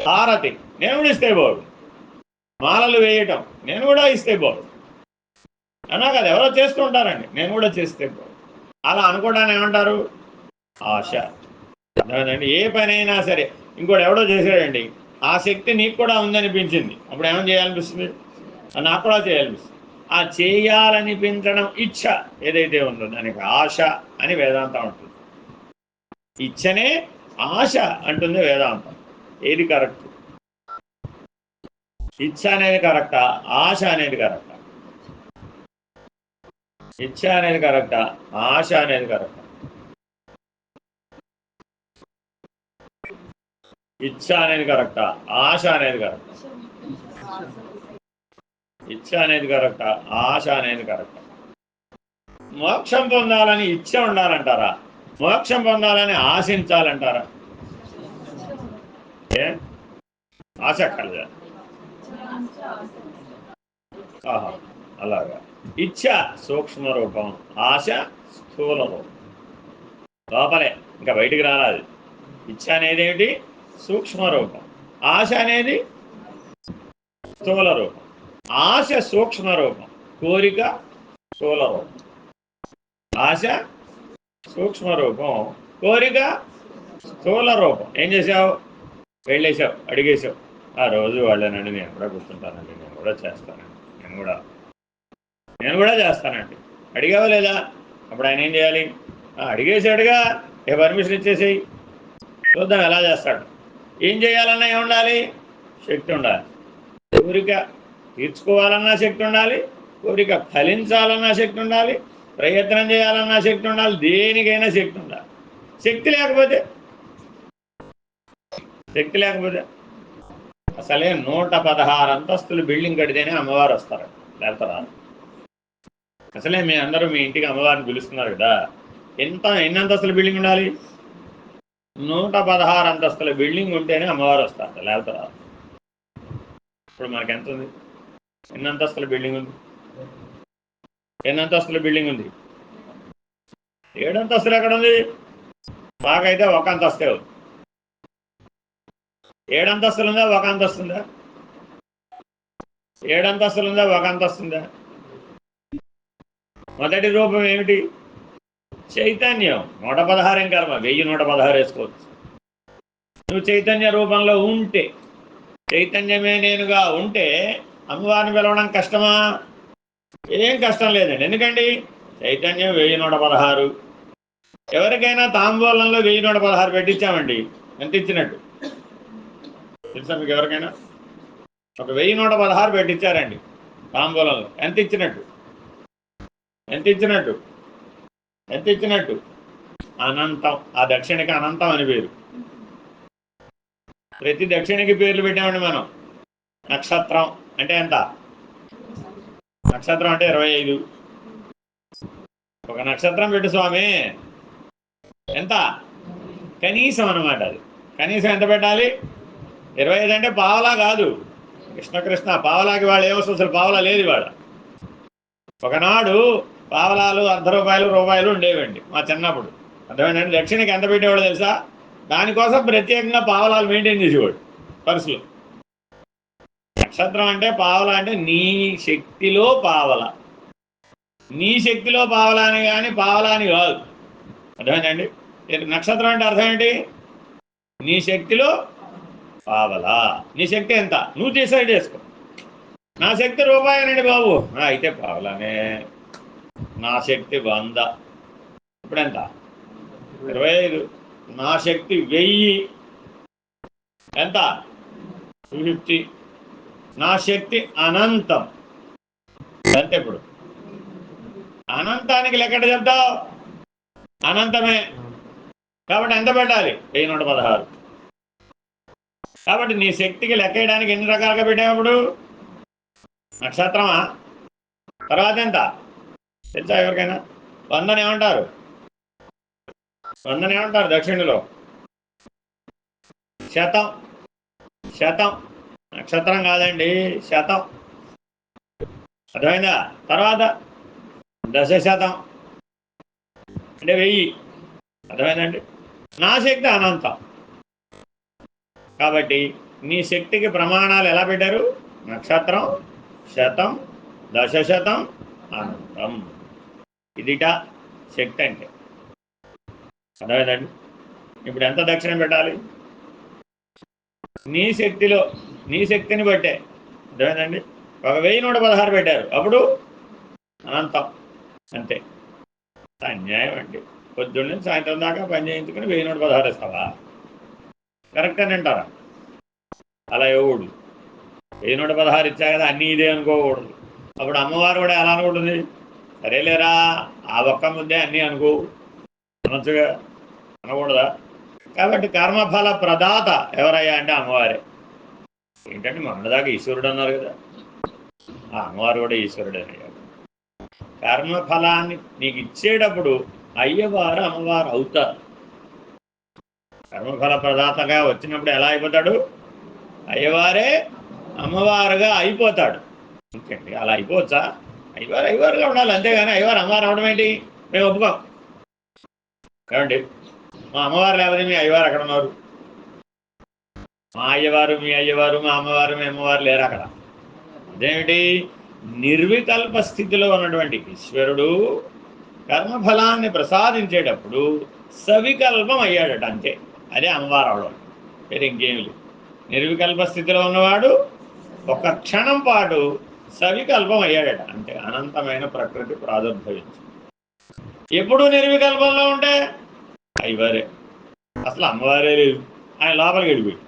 హారతి నేను కూడా ఇస్తే బాగు. మాలలు వేయటం నేను కూడా ఇస్తే బాగు. అన్నా కదా, ఎవరో చేస్తూ ఉంటారండి, నేను కూడా చేస్తే బాగు. అలా అనుకోవడాన్ని ఏమంటారు? ఆశ. అర్థమైందండి? ఏ పని అయినా సరే ఇంకోటి ఎవడో చేసాడండి, ఆ శక్తి నీకు కూడా ఉందనిపించింది, అప్పుడు ఏమని చేయాలనిపిస్తుంది? నాకు కూడా చేయాలనిపిస్తుంది. ఆ చేయాలనిపించడం ఇచ్ఛ ఏదైతే ఉందో దానికి ఆశ అని వేదాంతం అంటుంది. ఇచ్ఛనే ఆశ అంటుంది వేదాంతం. ఏది కరెక్ట్? ఇచ్చ అనేది కరెక్టా, ఆశ అనేది కరెక్టా? ఇచ్చ అనేది కరెక్టా, ఆశ అనేది కరెక్టా? ఇచ్చ అనేది కరెక్టా, ఆశ అనేది కరెక్టా? ఇచ్చ అనేది కరెక్టా, ఆశ అనేది కరెక్టా? మోక్షం పొందాలని ఇచ్చ ఉండాలంటారా, మోక్షం పొందాలని ఆశించాలంటారా? ఏ ఆశ అక్కర్లేదా? ఆహా, అలాగా. ఇచ్చ సూక్ష్మ రూపం, ఆశ స్థూల రూపం. లోపలే, ఇంకా బయటికి రాలేదు. ఇచ్చ అనేది ఏమిటి? సూక్ష్మ రూపం. ఆశ అనేది స్థూల రూపం. ఆశ సూక్ష్మ రూపం, కోరిక స్థూల రూపం. ఆశ సూక్ష్మ రూపం, కోరిక స్థూల రూపం. ఏం చేసావు? వెళ్ళేసావు, అడిగేసావు. ఆ రోజు వాళ్ళేనండి, నేను కూడా కూర్చుంటానండి, నేను కూడా చేస్తానండి, నేను కూడా చేస్తానండి. అడిగావా లేదా? అప్పుడు ఆయన ఏం చేయాలి? అడిగేసాడుగా, ఏ పర్మిషన్ ఇచ్చేసేయి, చూద్దాం ఎలా చేస్తాడు. ఏం చేయాలన్నా ఏముండాలి? శక్తి ఉండాలి. కోరిక తీర్చుకోవాలన్నా శక్తి ఉండాలి, కోరిక ఫలించాలన్నా శక్తి ఉండాలి, ప్రయత్నం చేయాలన్నా శక్తి ఉండాలి, దేనికైనా శక్తి ఉండాలి. శక్తి లేకపోతే అసలే 116 అంతస్తులు బిల్డింగ్ కడితేనే అమ్మవారు వస్తారు, లేకపోతే రారు. అసలే మీ అందరూ మీ ఇంటికి అమ్మవారిని పిలుస్తున్నారు కదా, ఎన్ని అంతస్తుల బిల్డింగ్ ఉండాలి? 116 అంతస్తుల బిల్డింగ్ ఉంటేనే అమ్మవారు వస్తారు, లేకపోతే రారు. ఇప్పుడు మనకి ఎంత ఉంది? ఎన్ని అంతస్తుల బిల్డింగ్ ఉంది? 7 అంతస్తులు ఎక్కడ ఉంది? మాకైతే ఒక అంతస్తే ఉంది. 7 అంతస్తులుందా, ఒక అంతస్తుందా? 7 అంతస్తులుందా, ఒక అంతస్తుందా? మొదటి రూపం ఏమిటి? చైతన్యం. 116 ఏం కర్మ, 1116 వేసుకోవచ్చు. నువ్వు చైతన్య రూపంలో ఉంటే, చైతన్యమే నేనుగా ఉంటే అమ్మవారిని పిలవడం కష్టమా? ఏం కష్టం లేదండి. ఎందుకండి? చైతన్యం 1116. ఎవరికైనా తాంబూలంలో 1116 పెట్టించామండి, ఎంత ఇచ్చినట్టు తెలుసా మీకు? ఎవరికైనా ఒక 1116 పెట్టించారండి తాంబూలంలో, ఎంత ఇచ్చినట్టు? అనంతం. ఆ దక్షిణకి అనంతం అని పేరు. ప్రతి దక్షిణకి పేర్లు పెట్టామండి మనం. నక్షత్రం అంటే ఎంత? నక్షత్రం అంటే 25. ఒక నక్షత్రం పెట్టు స్వామి, ఎంత? కనీసం అన్నమాట. అది కనీసం ఎంత పెట్టాలి? 25 అంటే పావలా కాదు. కృష్ణ పావలాకి వాళ్ళు ఏమొస్తుంది? అసలు పావలా లేదు ఇవాళ. ఒకనాడు పావలాలు ₹1 రూపాయలు ఉండేవండి మా చిన్నప్పుడు. అర్థమైందండి? దక్షిణకి ఎంత పెట్టేవాడు తెలుసా? దానికోసం ప్రత్యేకంగా పావలాలు మెయింటైన్ చేసేవాడు పర్సులు. నక్షత్రం అంటే పావలా అంటే నీ శక్తిలో పావల, నీ శక్తిలో పావలా అని, కానీ పావలా అని కాదు. అర్థమైందండి? నక్షత్రం అంటే అర్థం ఏంటి? నీ శక్తిలో పావలా. నీ శక్తి ఎంత నువ్వు డిసైడ్ చేసుకో. నా శక్తి రూపాయనండి బాబు, అయితే పావలానే. నా శక్తి 100, ఇప్పుడెంత? 25. నా శక్తి 1000, ఎంత? 250. నా శక్తి అనంతం, ఎంత? ఇప్పుడు అనంతానికి లెక్కట చెప్తావు, అనంతమే. కాబట్టి ఎంత పెట్టాలి? 1116. కాబట్టి నీ శక్తికి లెక్కేయడానికి ఎన్ని రకాలుగా పెట్టామప్పుడు? నక్షత్రమా? తర్వాత ఎంత తెలుసా ఎవరికైనా? 100 ఏమంటారు? 100 ఏమంటారు దక్షిణలో? శతం. నక్షత్రం కాదండి, శతం. అర్థమైందా? తర్వాత 10,000 అంటే 1000. అర్థమైందండి? నా శక్తి అనంతం. కాబట్టి నీ శక్తికి ప్రమాణాలు ఎలా పెట్టారు? నక్షత్రం, శతం, 10,000, అనంతం. ఇదిట శక్తి అంటే. అర్థమైందండి? ఇప్పుడు ఎంత దక్షిణ పెట్టాలి? నీ శక్తిలో, నీ శక్తిని బట్టే. అర్థమైందండి? ఒక 1116 పెట్టారు, అప్పుడు అనంతం, అంతే. అన్యాయం అండి. పొద్దున్న సాయంత్రం దాకా పని చేయించుకుని 1116 ఇస్తావా? కరెక్ట్ అని అంటారా? అలా ఎవడు 1116 ఇచ్చా కదా అన్నీ ఇదే అనుకోకూడదు. అప్పుడు అమ్మవారు కూడా ఎలా అనుకుంటుంది, సరేలేరా ఆ ఒక్క ముద్దే అన్నీ అనుకో అనొచ్చుగా, అనకూడదా? కాబట్టి కర్మఫల ప్రదాత ఎవరయ్యా అంటే అమ్మవారే. ఏంటంటే మొన్నదాకా ఈశ్వరుడు అన్నారు కదా, ఆ అమ్మవారు కూడా ఈశ్వరుడే. కర్మఫలాన్ని నీకు ఇచ్చేటప్పుడు అయ్యవారు అమ్మవారు అవుతారు. కర్మఫల ప్రదాతగా వచ్చినప్పుడు ఎలా అయిపోతాడు, అయ్యవారే అమ్మవారుగా అయిపోతాడు. ఇంకండి అలా అయిపోవచ్చా? అయ్యవారు అయ్యవారుగా ఉండాలి అంతేగాని అయ్యవారు అమ్మవారు అవడం ఏంటి, మేము ఒప్పుకోం. ఏమండి, మా అమ్మవారు లేకపోతే మీ అయ్యవారు అక్కడ ఉన్నారు, మా అయ్యవారు మీ అయ్యవారు మా అమ్మవారు మీ అమ్మవారు లేరు అక్కడ. అదేమిటి, నిర్వికల్ప స్థితిలో ఉన్నటువంటి ఈశ్వరుడు కర్మఫలాన్ని ప్రసాదించేటప్పుడు సవికల్పం అయ్యాడట, అంతే. అదే అమ్మవారు అవడం, వేరే ఇంకేమి లేదు. నిర్వికల్ప స్థితిలో ఉన్నవాడు ఒక క్షణం పాటు సవికల్పం అయ్యాడట, అంటే అనంతమైన ప్రకృతి ప్రాదుర్భవించి. ఎప్పుడు నిర్వికల్పంలో ఉంటే అయ్యవారే, అసలు అమ్మవారే లేదు, ఆయన లోపలికి వెళ్ళిపోయి.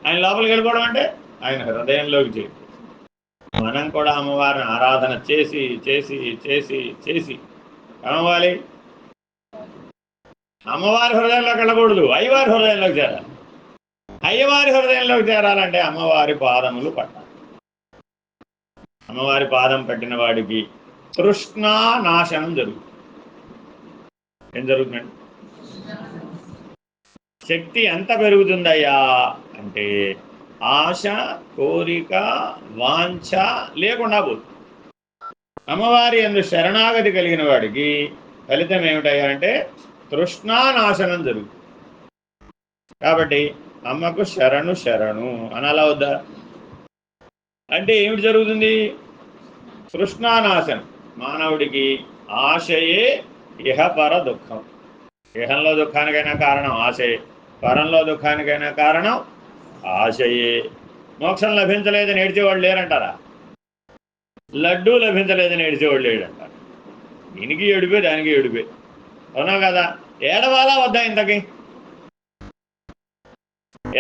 ఆయన లోపలికి వెళ్ళిపోవడం అంటే ఆయన హృదయంలోకి చేరి. మనం కూడా అమ్మవారిని ఆరాధన చేసి చేసి చేసి చేసి ఏమవ్వాలి, అమ్మవారి హృదయంలోకి వెళ్ళకూడదు, అయ్యవారి హృదయంలోకి చేరాలి. అయ్యవారి హృదయంలోకి చేరాలంటే అమ్మవారి పాదములు పట్టాలి. అమ్మవారి పాదం పెట్టిన వాడికి తృష్ణా నాశనం జరుగుతుంది. ఏం జరుగుతుందండి, శక్తి ఎంత పెరుగుతుందయ్యా అంటే ఆశ, కోరిక, వాంఛ లేకుండా పోతుంది. అమ్మవారి యందు శరణాగతి కలిగిన వాడికి ఫలితం ఏమిటయ్యా అంటే తృష్ణానాశనం జరుగుతుంది. కాబట్టి అమ్మకు శరణు శరణు అనాలా వద్దా? అంటే ఏమిటి జరుగుతుంది, తృష్ణానాశనం. మానవుడికి ఆశయే ఇహపర దుఃఖం. ఇహంలో దుఃఖానికైనా కారణం ఆశయే, పరంలో దుఃఖానికైనా కారణం ఆశయే. మోక్షం లభించలేదని ఏడ్చేవాళ్ళు లేరంటారా? లడ్డూ లభించలేదని ఏడ్చేవాళ్ళు లేడంటారు. దీనికి ఏడుపే దానికి ఏడుపే, అవునా కదా? ఏడవాలా వద్దా? ఇంతకి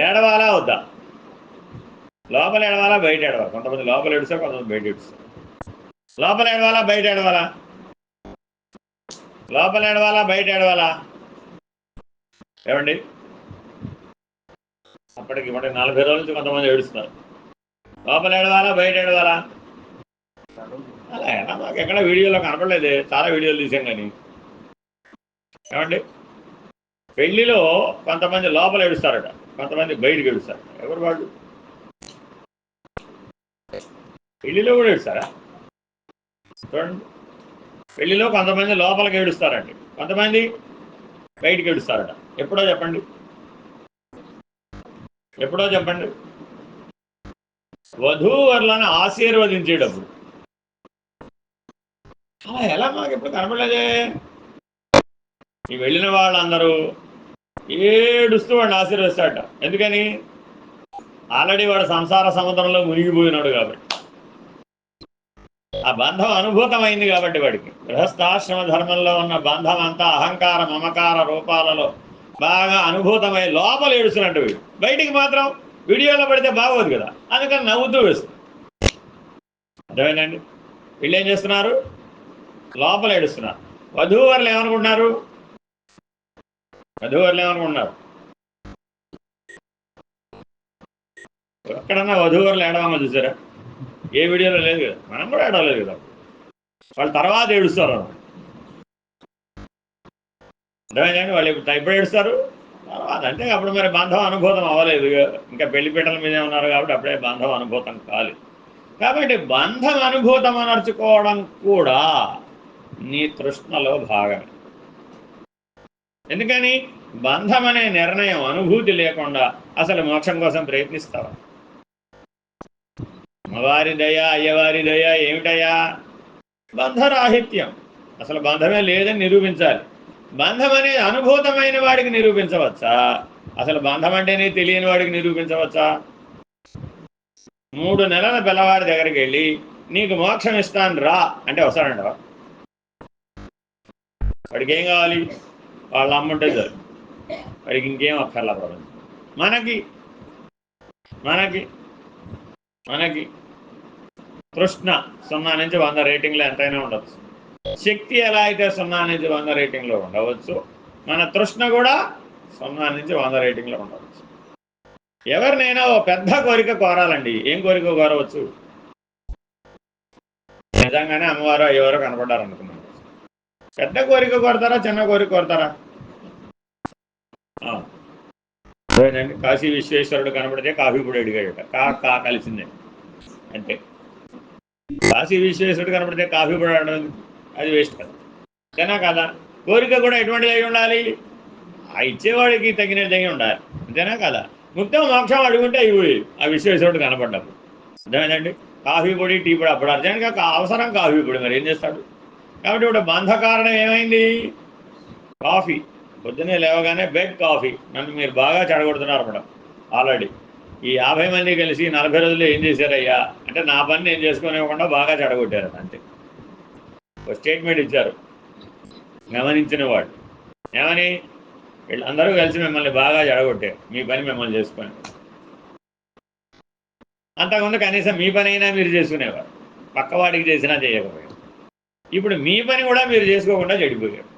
ఏడవాలా వద్దా? లోపల ఏడవాలా బయట ఏడవాలి? కొంతమంది లోపల ఏడుస్తారు, కొంతమంది బయట ఏడుస్తారు. లోపల ఏడవాలా బయట ఏడవాలా? లోపల ఏడవాలా బయట ఏడవాలా? ఏమండి, అప్పటికి 40 రోజుల నుంచి కొంతమంది ఏడుస్తున్నారు. లోపల ఏడవాలా బయట ఏడవాలా? అలా ఎలా మాకు ఎక్కడ వీడియోలో కనపడలేదే, చాలా వీడియోలు తీసాం కానీ. ఏమండి, పెళ్లిలో కొంతమంది లోపల ఏడుస్తారట, కొంతమంది బయటకు ఏడుస్తారు. ఎవరు వాళ్ళు? పెళ్లిలో కూడా ఏడుస్తారా? చూడండి, పెళ్లిలో కొంతమంది లోపలికి ఏడుస్తారండి, కొంతమంది బయటికి ఏడుస్తారట. ఎప్పుడో చెప్పండి, ఎప్పుడో చెప్పండి. వధూవరులను ఆశీర్వదించేటప్పుడు. అలా ఎలా మాకు ఎప్పుడు కనపడలేదే? ఈ వెళ్ళిన వాళ్ళందరూ ఏడుస్తూ వాడిని ఆశీర్వదిస్తాడట. ఎందుకని? ఆల్రెడీ వాడు సంసార సముద్రంలో మునిగిపోయినాడు కాబట్టి, ఆ బంధం అనుభూతమైంది కాబట్టి వాడికి. గృహస్థాశ్రమ ధర్మంలో ఉన్న బంధం అంతా అహంకార మమకార రూపాలలో బాగా అనుభూతమై లోపల ఏడుస్తున్నట్టు వీడు. బయటికి మాత్రం వీడియోలో పడితే బాగోదు కదా, అందుకని నవ్వుతూ వేస్తుంది. అర్థమైందండి? వీళ్ళు ఏం చేస్తున్నారు, లోపల ఏడుస్తున్నారు. వధూవరులు ఏమనుకుంటున్నారు, వధూవరులు ఏమనుకుంటున్నారు, ఎక్కడన్నా వధూవరులు ఏడవమని చూసారా? ఏ వీడియోలో లేదు కదా, మనం కూడా ఏడవలేదు కదా. వాళ్ళు తర్వాత ఏడుస్తారు. అర్థమైందండి? వాళ్ళు ఇప్పుడు ఏడుస్తారు తర్వాత, అంటే అప్పుడు మరి బంధం అనుభూతం అవ్వలేదు, ఇంకా పెళ్లిపీటల మీదే ఉన్నారు కాబట్టి అప్పుడే బంధం అనుభూతం కాలేదు. కాబట్టి బంధం అనుభూతం అనర్చుకోవడం కూడా నీ తృష్ణలో భాగమే. ఎందుకని? బంధం అనే నిర్ణయం అనుభూతి లేకుండా అసలు మోక్షం కోసం ప్రయత్నిస్తావా? అమ్మవారి దయ అయ్యవారి దయ ఏమిటయ్యా? బంధరాహిత్యం. అసలు బంధమే లేదని నిరూపించాలి. బంధం అనేది అనుభూతమైన వాడికి నిరూపించవచ్చా? అసలు బంధం అంటేనే తెలియని వాడికి నిరూపించవచ్చా? 3 నెలల పిల్లవాడి దగ్గరికి వెళ్ళి నీకు మోక్షం ఇస్తాను రా అంటే వస్తాడంటావా? వాడికి ఏం కావాలి? వాళ్ళ అమ్ముంటే చాలు, వాడికి ఇంకేం అక్కర్లా ప్రపంచం. మనకి మనకి మనకి తృష్ణ 0 నుంచి 100 రేటింగ్లో ఎంతైనా ఉండవచ్చు. శక్తి ఎలా అయితే 0 నుంచి 100 రేటింగ్లో ఉండవచ్చు, మన తృష్ణ కూడా 0 నుంచి 100 రేటింగ్లో ఉండవచ్చు. ఎవరినైనా ఓ పెద్ద కోరిక కోరాలండి, ఏం కోరిక కోరవచ్చు? నిజంగానే అమ్మవారు అయ్యవారు కనపడ్డారు అనుకున్నాను. పెద్ద కోరిక కోరతారా, చిన్న కోరిక కోరతారా? అదేనండి, కాశీ విశ్వేశ్వరుడు కనపడితే కాఫీ పొడి అడిగాడట. కా కలిసిందే అంటే కాశీ విశ్వేశ్వరుడు కనపడితే కాఫీ పొడి అడగడం అది వేస్ట్ కదా. అంతేనా కదా? కోరిక కూడా ఎటువంటిది అయి ఉండాలి? ఆ ఇచ్చేవాడికి తగినది అయి ఉండాలి. అంతేనా కదా? ముక్తం మోక్షం అడుగుంటే ఇవి ఆ విశ్వేశ్వరుడు కనపడ్డప్పుడు. అర్థమైందండి? కాఫీ పొడి, టీ పొడి అప్పుడు అర్జెంట్గా అవసరం కాఫీ పొడి, మరి ఏం చేస్తాడు? కాబట్టి ఇప్పుడు బంధ కారణం ఏమైంది? కాఫీ. పొద్దున్నే లేవగానే బెడ్ కాఫీ. నన్ను మీరు బాగా చెడగొడుతున్నారు మేడం. ఆల్రెడీ ఈ 50 మంది కలిసి 40 రోజుల్లో ఏం చేశారయ్యా అంటే, నా పని నేను చేసుకోనివ్వకుండా బాగా చెడగొట్టారు. అంతే. ఒక స్టేట్మెంట్ ఇచ్చారు గమనించిన వాళ్ళు. ఏమని? వీళ్ళందరూ కలిసి మిమ్మల్ని బాగా చెడగొట్టారు, మీ పని మిమ్మల్ని చేసుకొని. అంతకుముందు కనీసం మీ పని అయినా మీరు చేసుకునేవారు, పక్కవాడికి చేసినా చేయకపోయారు. ఇప్పుడు మీ పని కూడా మీరు చేసుకోకుండా చెడిపోయారు.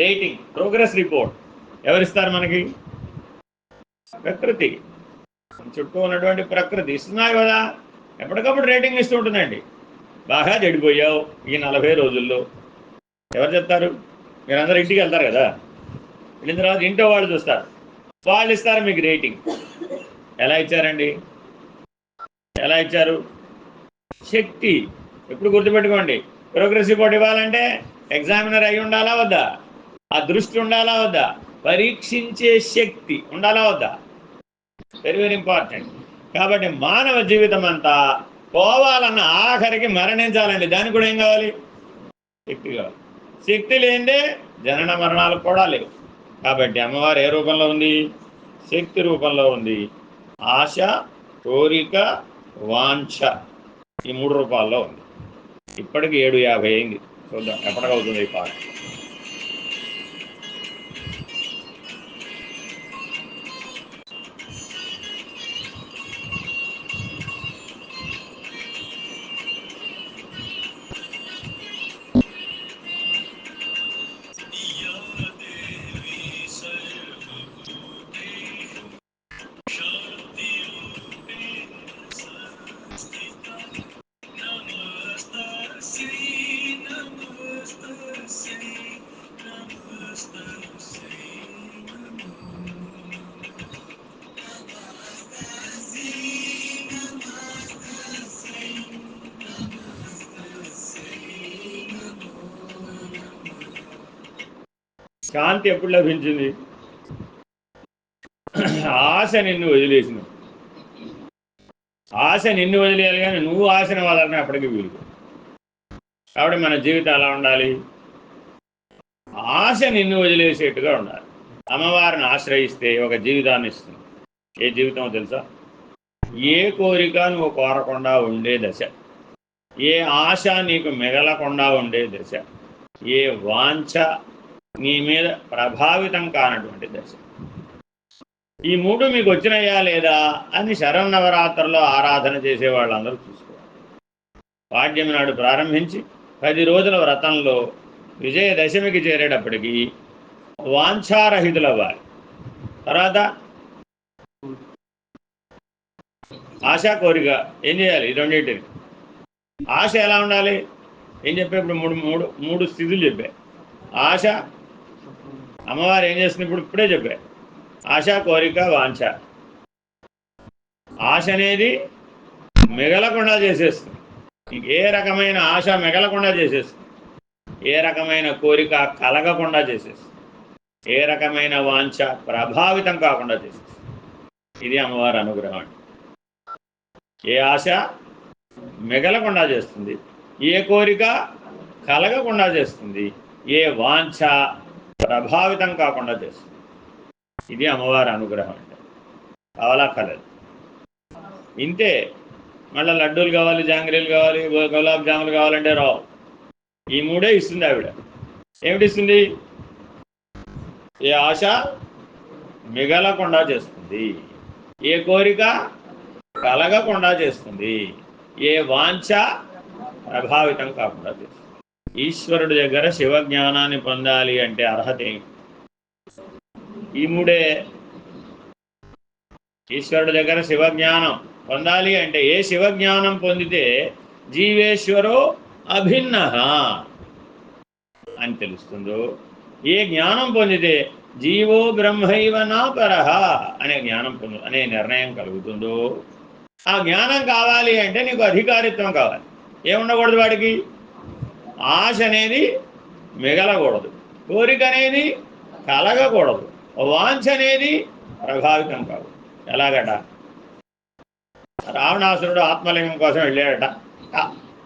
రేటింగ్, ప్రోగ్రెస్ రిపోర్ట్ ఎవరిస్తారు మనకి? ప్రకృతి. చుట్టూ ఉన్నటువంటి ప్రకృతి ఇస్తున్నాయి కదా, ఎప్పటికప్పుడు రేటింగ్ ఇస్తూ ఉంటుందండి. బాగా చెడిపోయావు ఈ 40 రోజుల్లో. ఎవరు చెప్తారు? మీరందరూ ఇంటికి వెళ్తారు కదా, వెళ్ళిన తర్వాత ఇంట్లో వాళ్ళు చూస్తారు, వాళ్ళు ఇస్తారు మీకు రేటింగ్. ఎలా ఇచ్చారండి? ఎలా ఇచ్చారు? శక్తి. ఎప్పుడు గుర్తుపెట్టుకోండి, ప్రోగ్రెస్ రిపోర్ట్ ఇవ్వాలంటే ఎగ్జామినర్ అయి ఉండాలా వద్దా? ఆ దృష్టి ఉండాలా వద్దా? పరీక్షించే శక్తి ఉండాలా వద్దా? Very very important. కాబట్టి మానవ జీవితం అంతా పోవాలన్న, ఆఖరికి మరణించాలండి, దానికి కూడా ఏం కావాలి? శక్తి కావాలి. శక్తి లేనిదే జనన మరణాలు కూడా లేవు. కాబట్టి అమ్మవారు ఏ రూపంలో ఉంది? శక్తి రూపంలో ఉంది. ఆశ, కోరిక, వాంఛ, ఈ 3 రూపాల్లో ఉంది. ఇప్పటికి 7:50 అయింది. చూద్దాం ఎప్పటికవుతుంది ఈ పాట. శాంతి ఎప్పుడు లభించింది? ఆశ నిన్ను వదిలేసిన. ఆశ నిన్ను వదిలేయాలి, కానీ నువ్వు ఆశను వదలని అప్పటికి వీలు. కాబట్టి మన జీవితం ఎలా ఉండాలి? ఆశ నిన్ను వదిలేసేట్టుగా ఉండాలి. అమ్మవారిని ఆశ్రయిస్తే ఒక జీవితాన్ని ఇస్తుంది. ఏ జీవితమో తెలుసా? ఏ కోరిక నువ్వు కోరకుండా ఉండే దశ, ఏ ఆశ నీకు మిగలకుండా ఉండే దశ, ఏ వాంఛ నీ మీద ప్రభావితం కానటువంటి దశ. ఈ 3 మీకు వచ్చినాయా లేదా అని శరన్నవరాత్రుల్లో ఆరాధన చేసే వాళ్ళందరూ చూసుకోవాలి. పాడ్యమి నాడు ప్రారంభించి 10 రోజుల వ్రతంలో విజయదశమికి చేరేటప్పటికి వాంఛారహితులు అవ్వాలి. తర్వాత ఆశా, కోరిక ఏం చేయాలి? ఈ రెండింటిని. ఆశ ఎలా ఉండాలి? ఏం చెప్పే? ఇప్పుడు మూడు స్థితులు చెప్పా. ఆశ, అమ్మవారు ఏం చేస్తుంది? ఇప్పుడే చెప్పా. ఆశ, కోరిక, వాంఛ. ఆశ అనేది మిగలకుండా చేసేస్తుంది. ఏ రకమైన ఆశ మిగలకుండా చేసేస్తుంది, ఏ రకమైన కోరిక కలగకుండా చేసేస్తుంది, ఏ రకమైన వాంఛ ప్రభావితం కాకుండా చేసేస్తుంది. ఇది అమ్మవారి అనుగ్రహం అండి. ఏ ఆశ మిగలకుండా చేస్తుంది, ఏ కోరిక కలగకుండా చేస్తుంది, ఏ వాంఛ ప్రభావితం కాకుండా చేస్తుంది. ఇది అమ్మవారి అనుగ్రహం అంటే. కావాలా? కలదు. ఇంతే. మళ్ళీ లడ్డూలు కావాలి, జాంగ్రీలు కావాలి, గులాబ్ జాములు కావాలంటే రావు. ఈ 3 ఇస్తుంది ఆవిడ. ఏమిటిస్తుంది? ఏ ఆశ మిగలకుండా చేస్తుంది, ఏ కోరిక కలగకుండా చేస్తుంది. ఏ వాంఛ ప్రభావితం కాకుండా చేస్తుంది. ఈశ్వరుడి దగ్గర శివజ్ఞానాన్ని పొందాలి అంటే అర్హత ఏమిటి? ఈ మూడే. ఈశ్వరుడి దగ్గర శివజ్ఞానం పొందాలి అంటే ఏ శివజ్ఞానం పొందితే జీవేశ్వరో అభిన్న అని తెలుస్తుందో, ఏ జ్ఞానం పొందితే జీవో బ్రహ్మైవ నాపరః అనే జ్ఞానం అనే నిర్ణయం కలుగుతుందో, ఆ జ్ఞానం కావాలి అంటే నీకు అధికారిత్వం కావాలి. ఏముండకూడదు వాడికి? ఆశ అనేది మిగలకూడదు, కోరిక అనేది కలగకూడదు, వాంఛ అనేది ప్రభావితం కాదు. ఎలాగట? రావణాసురుడు ఆత్మలింగం కోసం వెళ్ళాడట.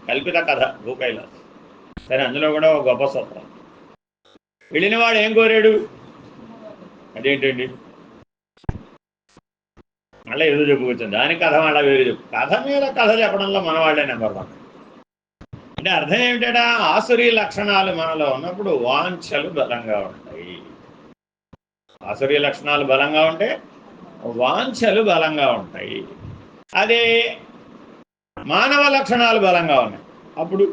కల్పిత కథ, భూకైలాస్. సరే, అందులో కూడా ఒక గొప్ప సూత్రం. వెళ్ళినవాడు ఏం కోరాడు? అదేంటండి మళ్ళీ ఏదో చెప్పుకొచ్చాను, దాని కథ మళ్ళీ వేరే చెప్పు. కథ మీద కథ చెప్పడంలో మనవాళ్లే నెంబర్ వన్. అంటే అర్థం ఏమిటా? ఆసురీ లక్షణాలు మనలో ఉన్నప్పుడు వాంఛలు బలంగా ఉంటాయి. ఆసురీ లక్షణాలు బలంగా ఉంటే వాంఛలు బలంగా ఉంటాయి. అదే మానవ లక్షణాలు బలంగా ఉన్నాయి అప్పుడు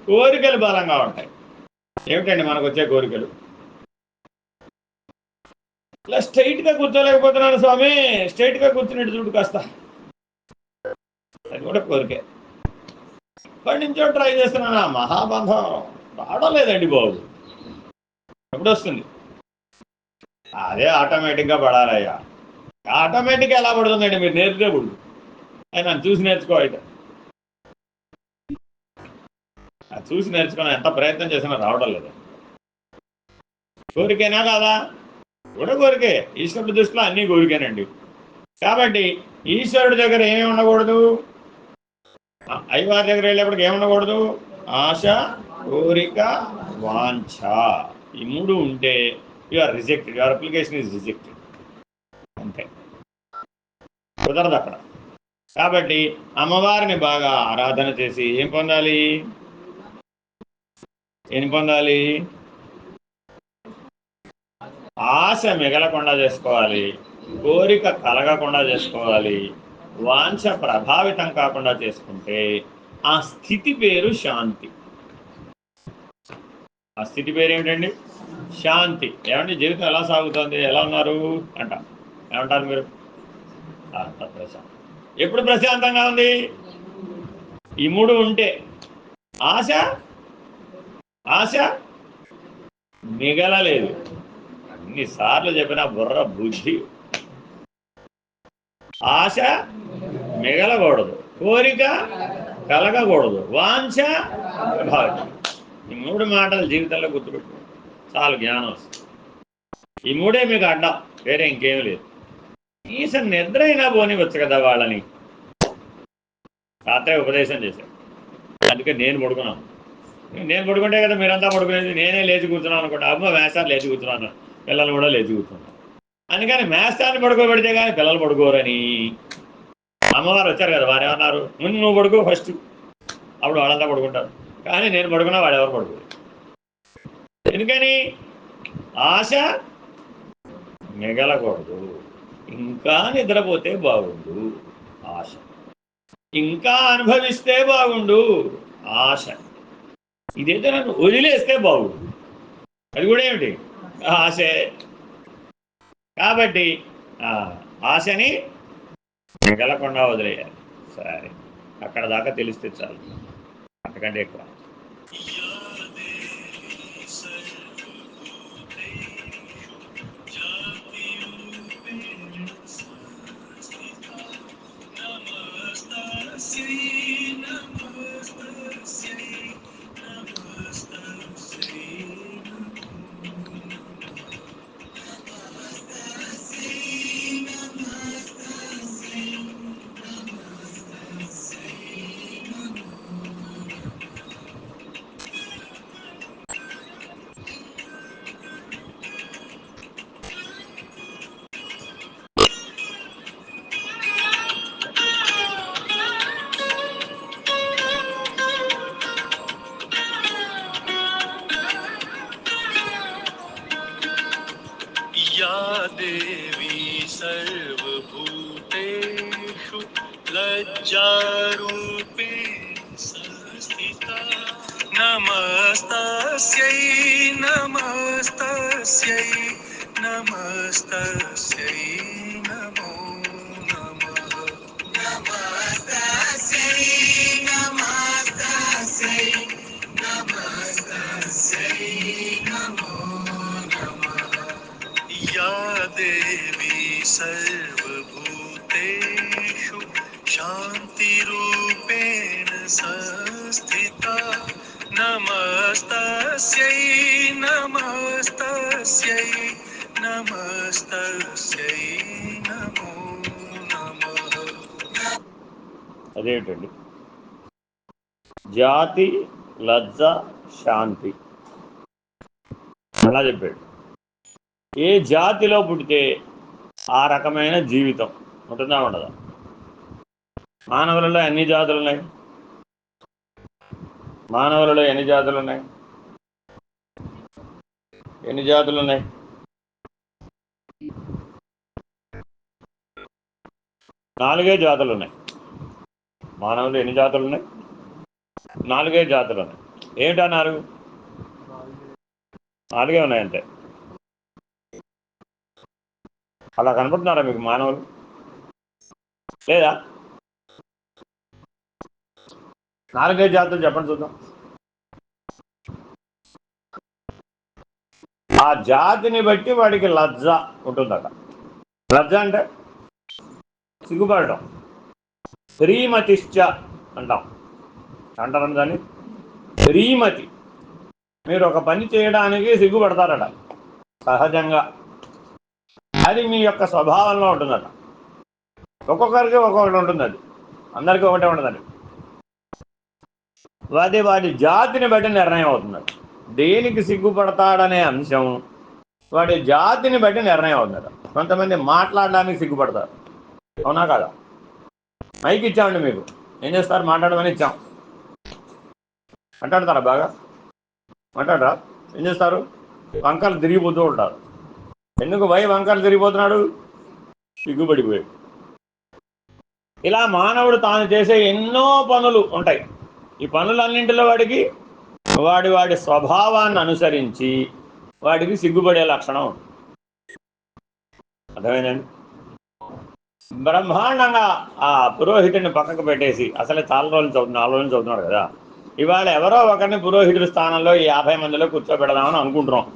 కోరికలు బలంగా ఉంటాయి. ఏమిటండి మనకు వచ్చే కోరికలు? ఇలా స్ట్రైట్గా కూర్చోలేకపోతున్నాను స్వామి, స్ట్రైట్గా కూర్చునేట్టు చూడు కాస్త, అది కూడా కోరికే. ఇప్పటి నుంచో ట్రై చేస్తున్నాను, మహాబంధం రావడం లేదండి బాబు. ఎప్పుడు వస్తుంది? అదే ఆటోమేటిక్గా పడాలయ్యా. ఆటోమేటిక్గా ఎలా పడుతుందండి? మీరు నేర్చుకే పుడు, అది నన్ను చూసి నేర్చుకోవాలి. అది చూసి నేర్చుకున్నా ఎంత ప్రయత్నం చేసినా రావడం లేదు. కోరికేనా కాదా? కూడా కోరికే. ఈశ్వరుడి దృష్టిలో అన్నీ కోరికేనండి. కాబట్టి ఈశ్వరుడి దగ్గర ఏమి ఉండకూడదు? అయ్యవారి దగ్గర వెళ్ళేప్పటికి ఏముండకూడదు? ఆశ, కోరిక, వాంఛ. ఈ మూడు ఉంటే you are rejected, your application is rejected. అంతే, కుదరదు అక్కడ. కాబట్టి అమ్మవారిని బాగా ఆరాధన చేసి ఏం పొందాలి? ఏం పొందాలి? ఆశ మిగలకుండా చేసుకోవాలి, కోరిక కలగకుండా చేసుకోవాలి, వాంఛ ప్రభావితం కాకుండా చేసుకుంటే ఆ స్థితి పేరు శాంతి. ఆ స్థితి పేరు ఏమిటండి? శాంతి. ఏమంటే జీవితం ఎలా సాగుతుంది, ఎలా ఉన్నారు అంట, ఏమంటారు మీరు? ప్రశాంతం. ఎప్పుడు ప్రశాంతంగా ఉంది? ఈ మూడు ఉంటే. ఆశ ఆశ మిగలలేదు. అన్నిసార్లు చెప్పిన బుర్ర బుద్ధి. ఆశ మిగలకూడదు, కోరిక కలగకూడదు, వాంఛ ప్రభావితం. ఈ మూడు మాటలు జీవితంలో గుర్తుపెట్టు, చాలు జ్ఞానం వస్తుంది. ఈ మూడే మీకు అడ్డం, వేరే ఇంకేమీ లేదు. కనీసం నిద్ర అయినా పోనివచ్చు కదా వాళ్ళని. రాత్రే ఉపదేశం చేశాను, అందుకే నేను పడుకున్నాను. నేను పడుకుంటే కదా మీరంతా పడుకునేది. నేనే లేచి కూర్చున్నాను అనుకుంటా, అమ్మ మేస్టార్ లేచి కూర్చున్నాను, పిల్లలు కూడా లేచి కూర్చున్నాను. అందుకని మేస్టార్ని పడుకోబెడితే కానీ పిల్లలు పడుకోరని అమ్మవారు వచ్చారు కదా, వారు ఏమన్నారు? ముందు నువ్వు పడుకో ఫస్ట్, అప్పుడు వాళ్ళంతా పడుకుంటారు. కానీ నేను పడుకున్నా వాడెవరు పడుకోరు. ఎందుకని? ఆశ మిగలకూడదు. ఇంకా నిద్రపోతే బాగుండు ఆశ, ఇంకా అనుభవిస్తే బాగుండు ఆశ, ఇదైతే నన్ను వదిలేస్తే బాగుండు అది కూడా ఏమిటి? ఆశే. కాబట్టి ఆశని మిగలకుండా వదిలేయాలి. సరే, అక్కడ దాకా తెలిస్తే చాలు, అంతకంటే ఎక్కువ. నమస్తస్యై నమస్తస్యై నమస్తస్యై నమో నమః నమస్తస్యై నమస్తస్యై నమస్తస్యై నమో నమః या देवी सर्वभूतेषु शान्तिरूपेण संस्थिता नमस्तस्यै नमस्तस्यै नमस्तस्यै नमो नमः అదేంటండి జాతి లజ్జ శాంతి అలా చెప్పాడు. ఏ జాతిలో పుడితే ఆ రకమైన జీవితం ఉంటుందా ఉండదా? మానవులలో ఎన్ని జాతులు ఉన్నాయి? మానవులలో ఎన్ని జాతులు ఉన్నాయి? ఎన్ని జాతులు ఉన్నాయి? నాలుగే జాతులు ఉన్నాయి. మానవులు ఎన్ని జాతులు ఉన్నాయి? నాలుగే జాతులు ఉన్నాయి. ఏమిటా నాలుగే ఉన్నాయంటే అలా కనపడుతున్నారా మీకు మానవులు? లేదా? నాలుగే జాతులు చెప్పండి చూద్దాం. ఆ జాతిని బట్టి వాడికి లజ్జ ఉంటుందట. లజ్జ అంటే సిగ్గుపడటం. శ్రీమతిశ్చ అంటారు దాన్ని శ్రీమతి. మీరు ఒక పని చేయడానికి సిగ్గుపడతారట సహజంగా. అది మీ యొక్క స్వభావంలో ఉంటుందట. ఒక్కొక్కరికి ఒక్కొక్కటి ఉంటుంది. అది అందరికీ ఒకటే ఉండదండి. వాడి జాతిని బట్టి నిర్ణయం అవుతుంది. దేనికి సిగ్గుపడతాడనే అంశం వాడి జాతిని బట్టి నిర్ణయం అవుతుందట. కొంతమంది మాట్లాడడానికి సిగ్గుపడతారు, అవునా కదా? మైక్ ఇచ్చామండి మీకు, ఏం చేస్తారు? మాట్లాడమని ఇచ్చాం. మాట్లాడతారా? బాగా మాట్లాడరా? ఏం చేస్తారు? వంకలు తిరిగిపోతూ ఉంటారు. ఎందుకు వంకలు తిరిగిపోతున్నాడు? సిగ్గుపడిపోయాడు. ఇలా మానవుడు తాను చేసే ఎన్నో పనులు ఉంటాయి. ఈ పనులన్నింటిలో వాడికి వాడి స్వభావాన్ని అనుసరించి వాడికి సిగ్గుపడే లక్షణం ఉంటుంది. అర్థమైందండి? బ్రహ్మాండంగా ఆ పురోహితుడిని పక్కకు పెట్టేసి, అసలే చాలా రోజులు చదువుతున్నాడు, 4 రోజులు చదువుతున్నాడు కదా, ఇవాళ ఎవరో ఒకరిని పురోహితుడి స్థానంలో 50 మందిలో కూర్చోబెడదామని అనుకుంటున్నాం.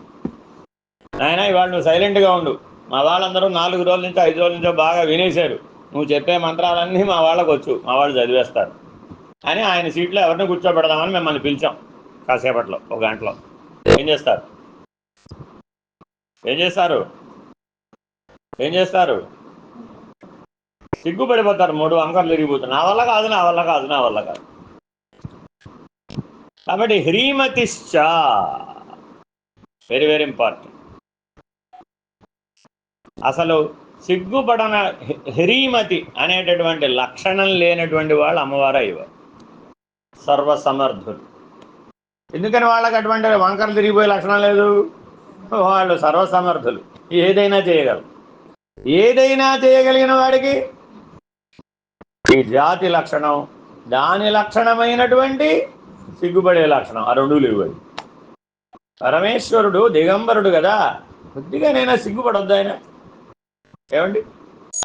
ఆయన ఇవాళ నువ్వు సైలెంట్గా ఉండు, మా వాళ్ళందరూ 4 రోజుల నుంచో 5 రోజుల నుంచో బాగా వినేశారు, నువ్వు చెప్పే మంత్రాలన్నీ మా వాళ్ళకు వచ్చు, మా వాళ్ళు చదివేస్తారు అని ఆయన సీట్లో ఎవరిని కూర్చోబెడదామని మిమ్మల్ని పిలిచాం. కాసేపట్లో, ఒక గంటలో ఏం చేస్తారు? ఏం చేస్తారు? ఏం చేస్తారు? సిగ్గుపడిపోతారు. 3 వంకర్లు తిరిగిపోతారు. నా వల్ల కాదు, నా వల్ల కాదు, నా వల్ల కాదు. కాబట్టి హ్రీమతిశ్చ వెరీ వెరీ ఇంపార్టెంట్. అసలు సిగ్గుపడన హ్రీమతి అనేటటువంటి లక్షణం లేనటువంటి వాళ్ళు అమ్మవారు అయ్యేవారు. సర్వసమర్థులు. ఎందుకని వాళ్ళకి అటువంటి వంకరలు తిరిగిపోయే లక్షణం లేదు? వాళ్ళు సర్వసమర్థులు, ఏదైనా చేయగలరు. ఏదైనా చేయగలిగిన వాడికి ఈ జాతి లక్షణం, దాని లక్షణమైనటువంటి సిగ్గుపడే లక్షణం, ఆ రెండు లేవు. పరమేశ్వరుడు దిగంబరుడు కదా, కొద్దిగానైనా సిగ్గుపడొద్దు ఆయన. ఏమండి?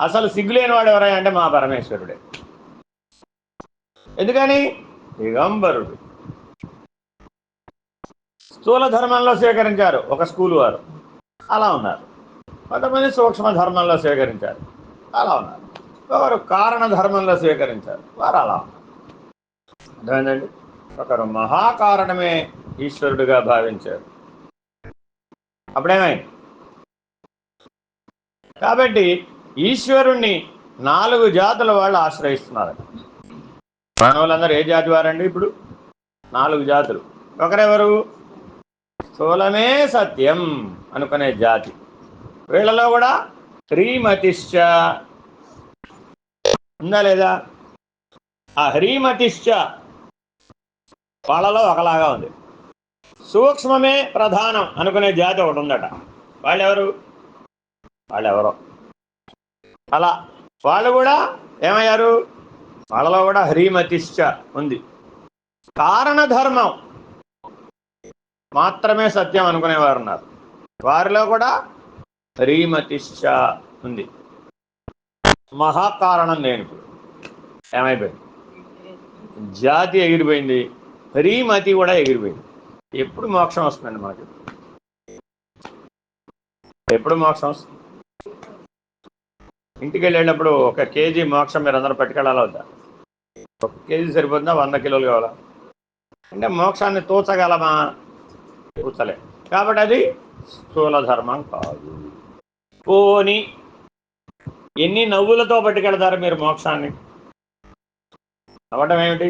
అసలు సిగ్గులేని వాడు ఎవరైనా అంటే మా పరమేశ్వరుడే. ఎందుకని? దిగంబరుడు. స్థూల ధర్మంలో స్వీకరించారు ఒక స్కూల్ వారు, అలా ఉన్నారు. కొంతమంది సూక్ష్మ ధర్మంలో స్వీకరించారు, అలా ఉన్నారు. ఒకరు కారణ ధర్మంలో స్వీకరించారు, వారు అలా ఉన్నారు. అర్థమైందండి? ఒకరు మహాకారణమే ఈశ్వరుడుగా భావించారు, అప్పుడేమైంది? కాబట్టి ఈశ్వరుణ్ణి 4 జాతుల వాళ్ళు ఆశ్రయిస్తున్నారు. మానవులందరూ ఏ జాతి వారండి? ఇప్పుడు 4 జాతులు. ఒకరెవరు? స్థూలమే సత్యం అనుకునే జాతి. వీళ్ళలో కూడా హ్రీమతిశ్చ ఉందా లేదా? ఆ హ్రీమతిశ్చ వాళ్ళలో ఒకలాగా ఉంది. సూక్ష్మమే ప్రధానం అనుకునే జాతి ఒకటి ఉందట. వాళ్ళెవరో అలా వాళ్ళు కూడా ఏమయ్యారు? వాళ్ళలో కూడా హ్రీమతిశ్చ ఉంది. కారణధర్మం మాత్రమే సత్యం అనుకునేవారు ఉన్నారు. వారిలో కూడా రీమతిశ్చ ఉంది. మహాకారణం నేను ఏమైపోయింది, జాతి ఎగిరిపోయింది, రీమతి కూడా ఎగిరిపోయింది. ఎప్పుడు మోక్షం వస్తుందండి మనకి? ఎప్పుడు మోక్షం వస్తుంది? ఇంటికి వెళ్ళేటప్పుడు 1 కేజీ మోక్షం మీరు అందరూ పట్టుకెళ్ళాలా వద్దా? 1 కేజీ సరిపోతుందా? 100 కిలోలు కావాలా? అంటే మోక్షాన్ని తూచగలమా? తూచలే. కాబట్టి అది స్థూల ధర్మం కాదు. పోని ఎన్ని నవ్వులతో పట్టుకెళ్తారు మీరు మోక్షాన్ని? నవ్వటం ఏమిటి?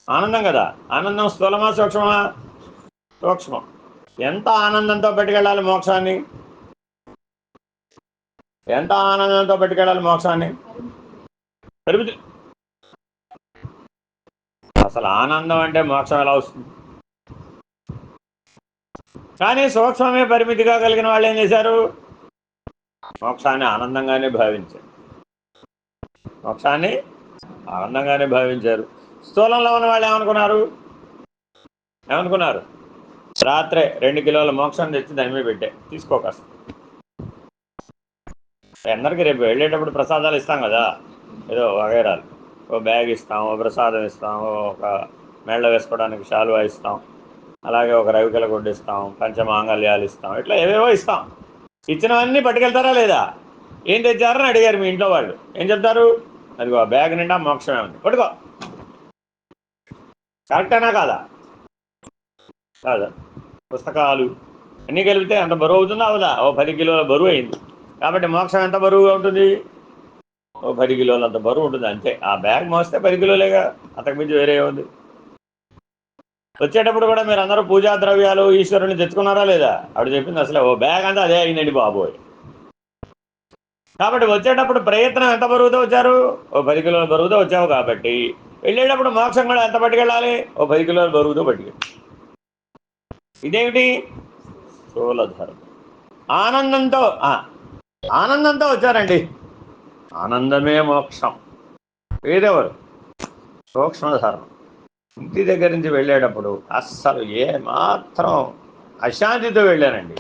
ఆనందం కదా. ఆనందం స్థూలమా సూక్ష్మమా? సూక్ష్మం. ఎంత ఆనందంతో పట్టుకెళ్ళాలి మోక్షాన్ని? ఎంత ఆనందంతో పట్టుకెళ్ళాలి మోక్షాన్ని? పరిమితి. అసలు ఆనందం అంటే మోక్షం ఎలా వస్తుంది? కానీ సూక్ష్మమే పరిమితిగా కలిగిన వాళ్ళు ఏం చేశారు? మోక్షాన్ని ఆనందంగానే భావించారు. మోక్షాన్ని ఆనందంగానే భావించారు. స్థూలంలో ఉన్న వాళ్ళు ఏమనుకున్నారు? రాత్రే 2 కిలోల మోక్షం తెచ్చి దాని మీద పెట్టే తీసుకోక. అందరికీ రేపు వెళ్ళేటప్పుడు ప్రసాదాలు ఇస్తాం కదా, ఏదో వగైరాలు. ఓ బ్యాగ్ ఇస్తాం, ఓ ప్రసాదం ఇస్తాం, ఒక మేళ్ళ వేసుకోవడానికి శాలువా ఇస్తాం, అలాగే ఒక రవికల గుడ్డ ఇస్తాం, పంచమాంగళ్యాలు ఇస్తాం, ఇట్లా ఏవేవో ఇస్తాం. ఇచ్చినవన్నీ పట్టుకెళ్తారా లేదా? ఏం తెచ్చారని అడిగారు మీ ఇంట్లో వాళ్ళు, ఏం చెప్తారు? అదిగో ఆ బ్యాగ్ నిండా మోక్షమే ఉంది, పట్టుకో. కరెక్టేనా కాదా? కాదా? పుస్తకాలు అన్నీ కలిపితే అంత బరువు అవుతుందా అవుదా? ఓ 10 కిలోల బరువు అయింది. కాబట్టి మోక్షం ఎంత బరువుగా ఉంటుంది? ఓ 10 కిలోలు అంత బరువు ఉంటుంది అంతే. ఆ బ్యాగ్ మోస్తే 10 కిలోలేగా, అంతకుమించి వేరే ఉంది. వచ్చేటప్పుడు కూడా మీరు అందరూ పూజా ద్రవ్యాలు ఈశ్వరుని తెచ్చుకున్నారా లేదా? ఆవిడ చెప్పింది అసలే ఓ బ్యాగ్ అంతా అదే అయిందండి బాబోయ్. కాబట్టి వచ్చేటప్పుడు ప్రయత్నం ఎంత బరువుతో వచ్చారు? ఓ 10 కిలోల బరువుతో వచ్చావు. కాబట్టి వెళ్ళేటప్పుడు మోక్షం కూడా ఎంత పట్టుకెళ్ళాలి? ఓ 10 కిలోల బరువుతో పట్టుకెళ్ళి. ఇదేమిటి? స్థూలధర్మం. ఆనందంతో వచ్చారండి. ఆనందమే మోక్షం. వేరెవరు? సూక్ష్మధర్మం. ఇంటి దగ్గర నుంచి వెళ్ళేటప్పుడు అస్సలు ఏమాత్రం అశాంతితో వెళ్ళానండి.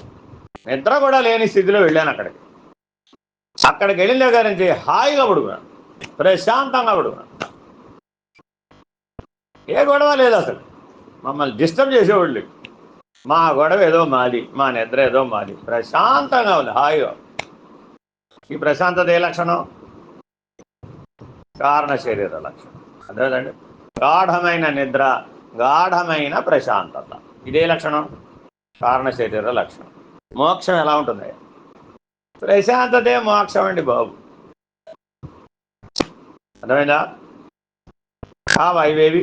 నిద్ర కూడా లేని స్థితిలో వెళ్ళాను అక్కడికి. అక్కడికి వెళ్ళిన దగ్గర నుంచి హాయిగా పడుకున్నాను, ప్రశాంతంగా పడుకున్నాను. ఏ గొడవ లేదు అసలు. మమ్మల్ని డిస్టర్బ్ చేసేవాళ్ళు. మా గొడవ ఏదో మాది, మా నిద్ర ఏదో మాది, ప్రశాంతంగా ఉంది, హాయిగా. ఈ ప్రశాంతత ఏ లక్షణం? కారణ శరీర లక్షణం. అదేదండి, గాఢమైన నిద్ర, గాఢమైన ప్రశాంతత, ఇదే లక్షణం కారణ శరీర లక్షణం. మోక్షం ఎలా ఉంటుంది? ప్రశాంతతే మోక్షం అండి బాబు. అర్థమైందా? కావా ఇవేవి?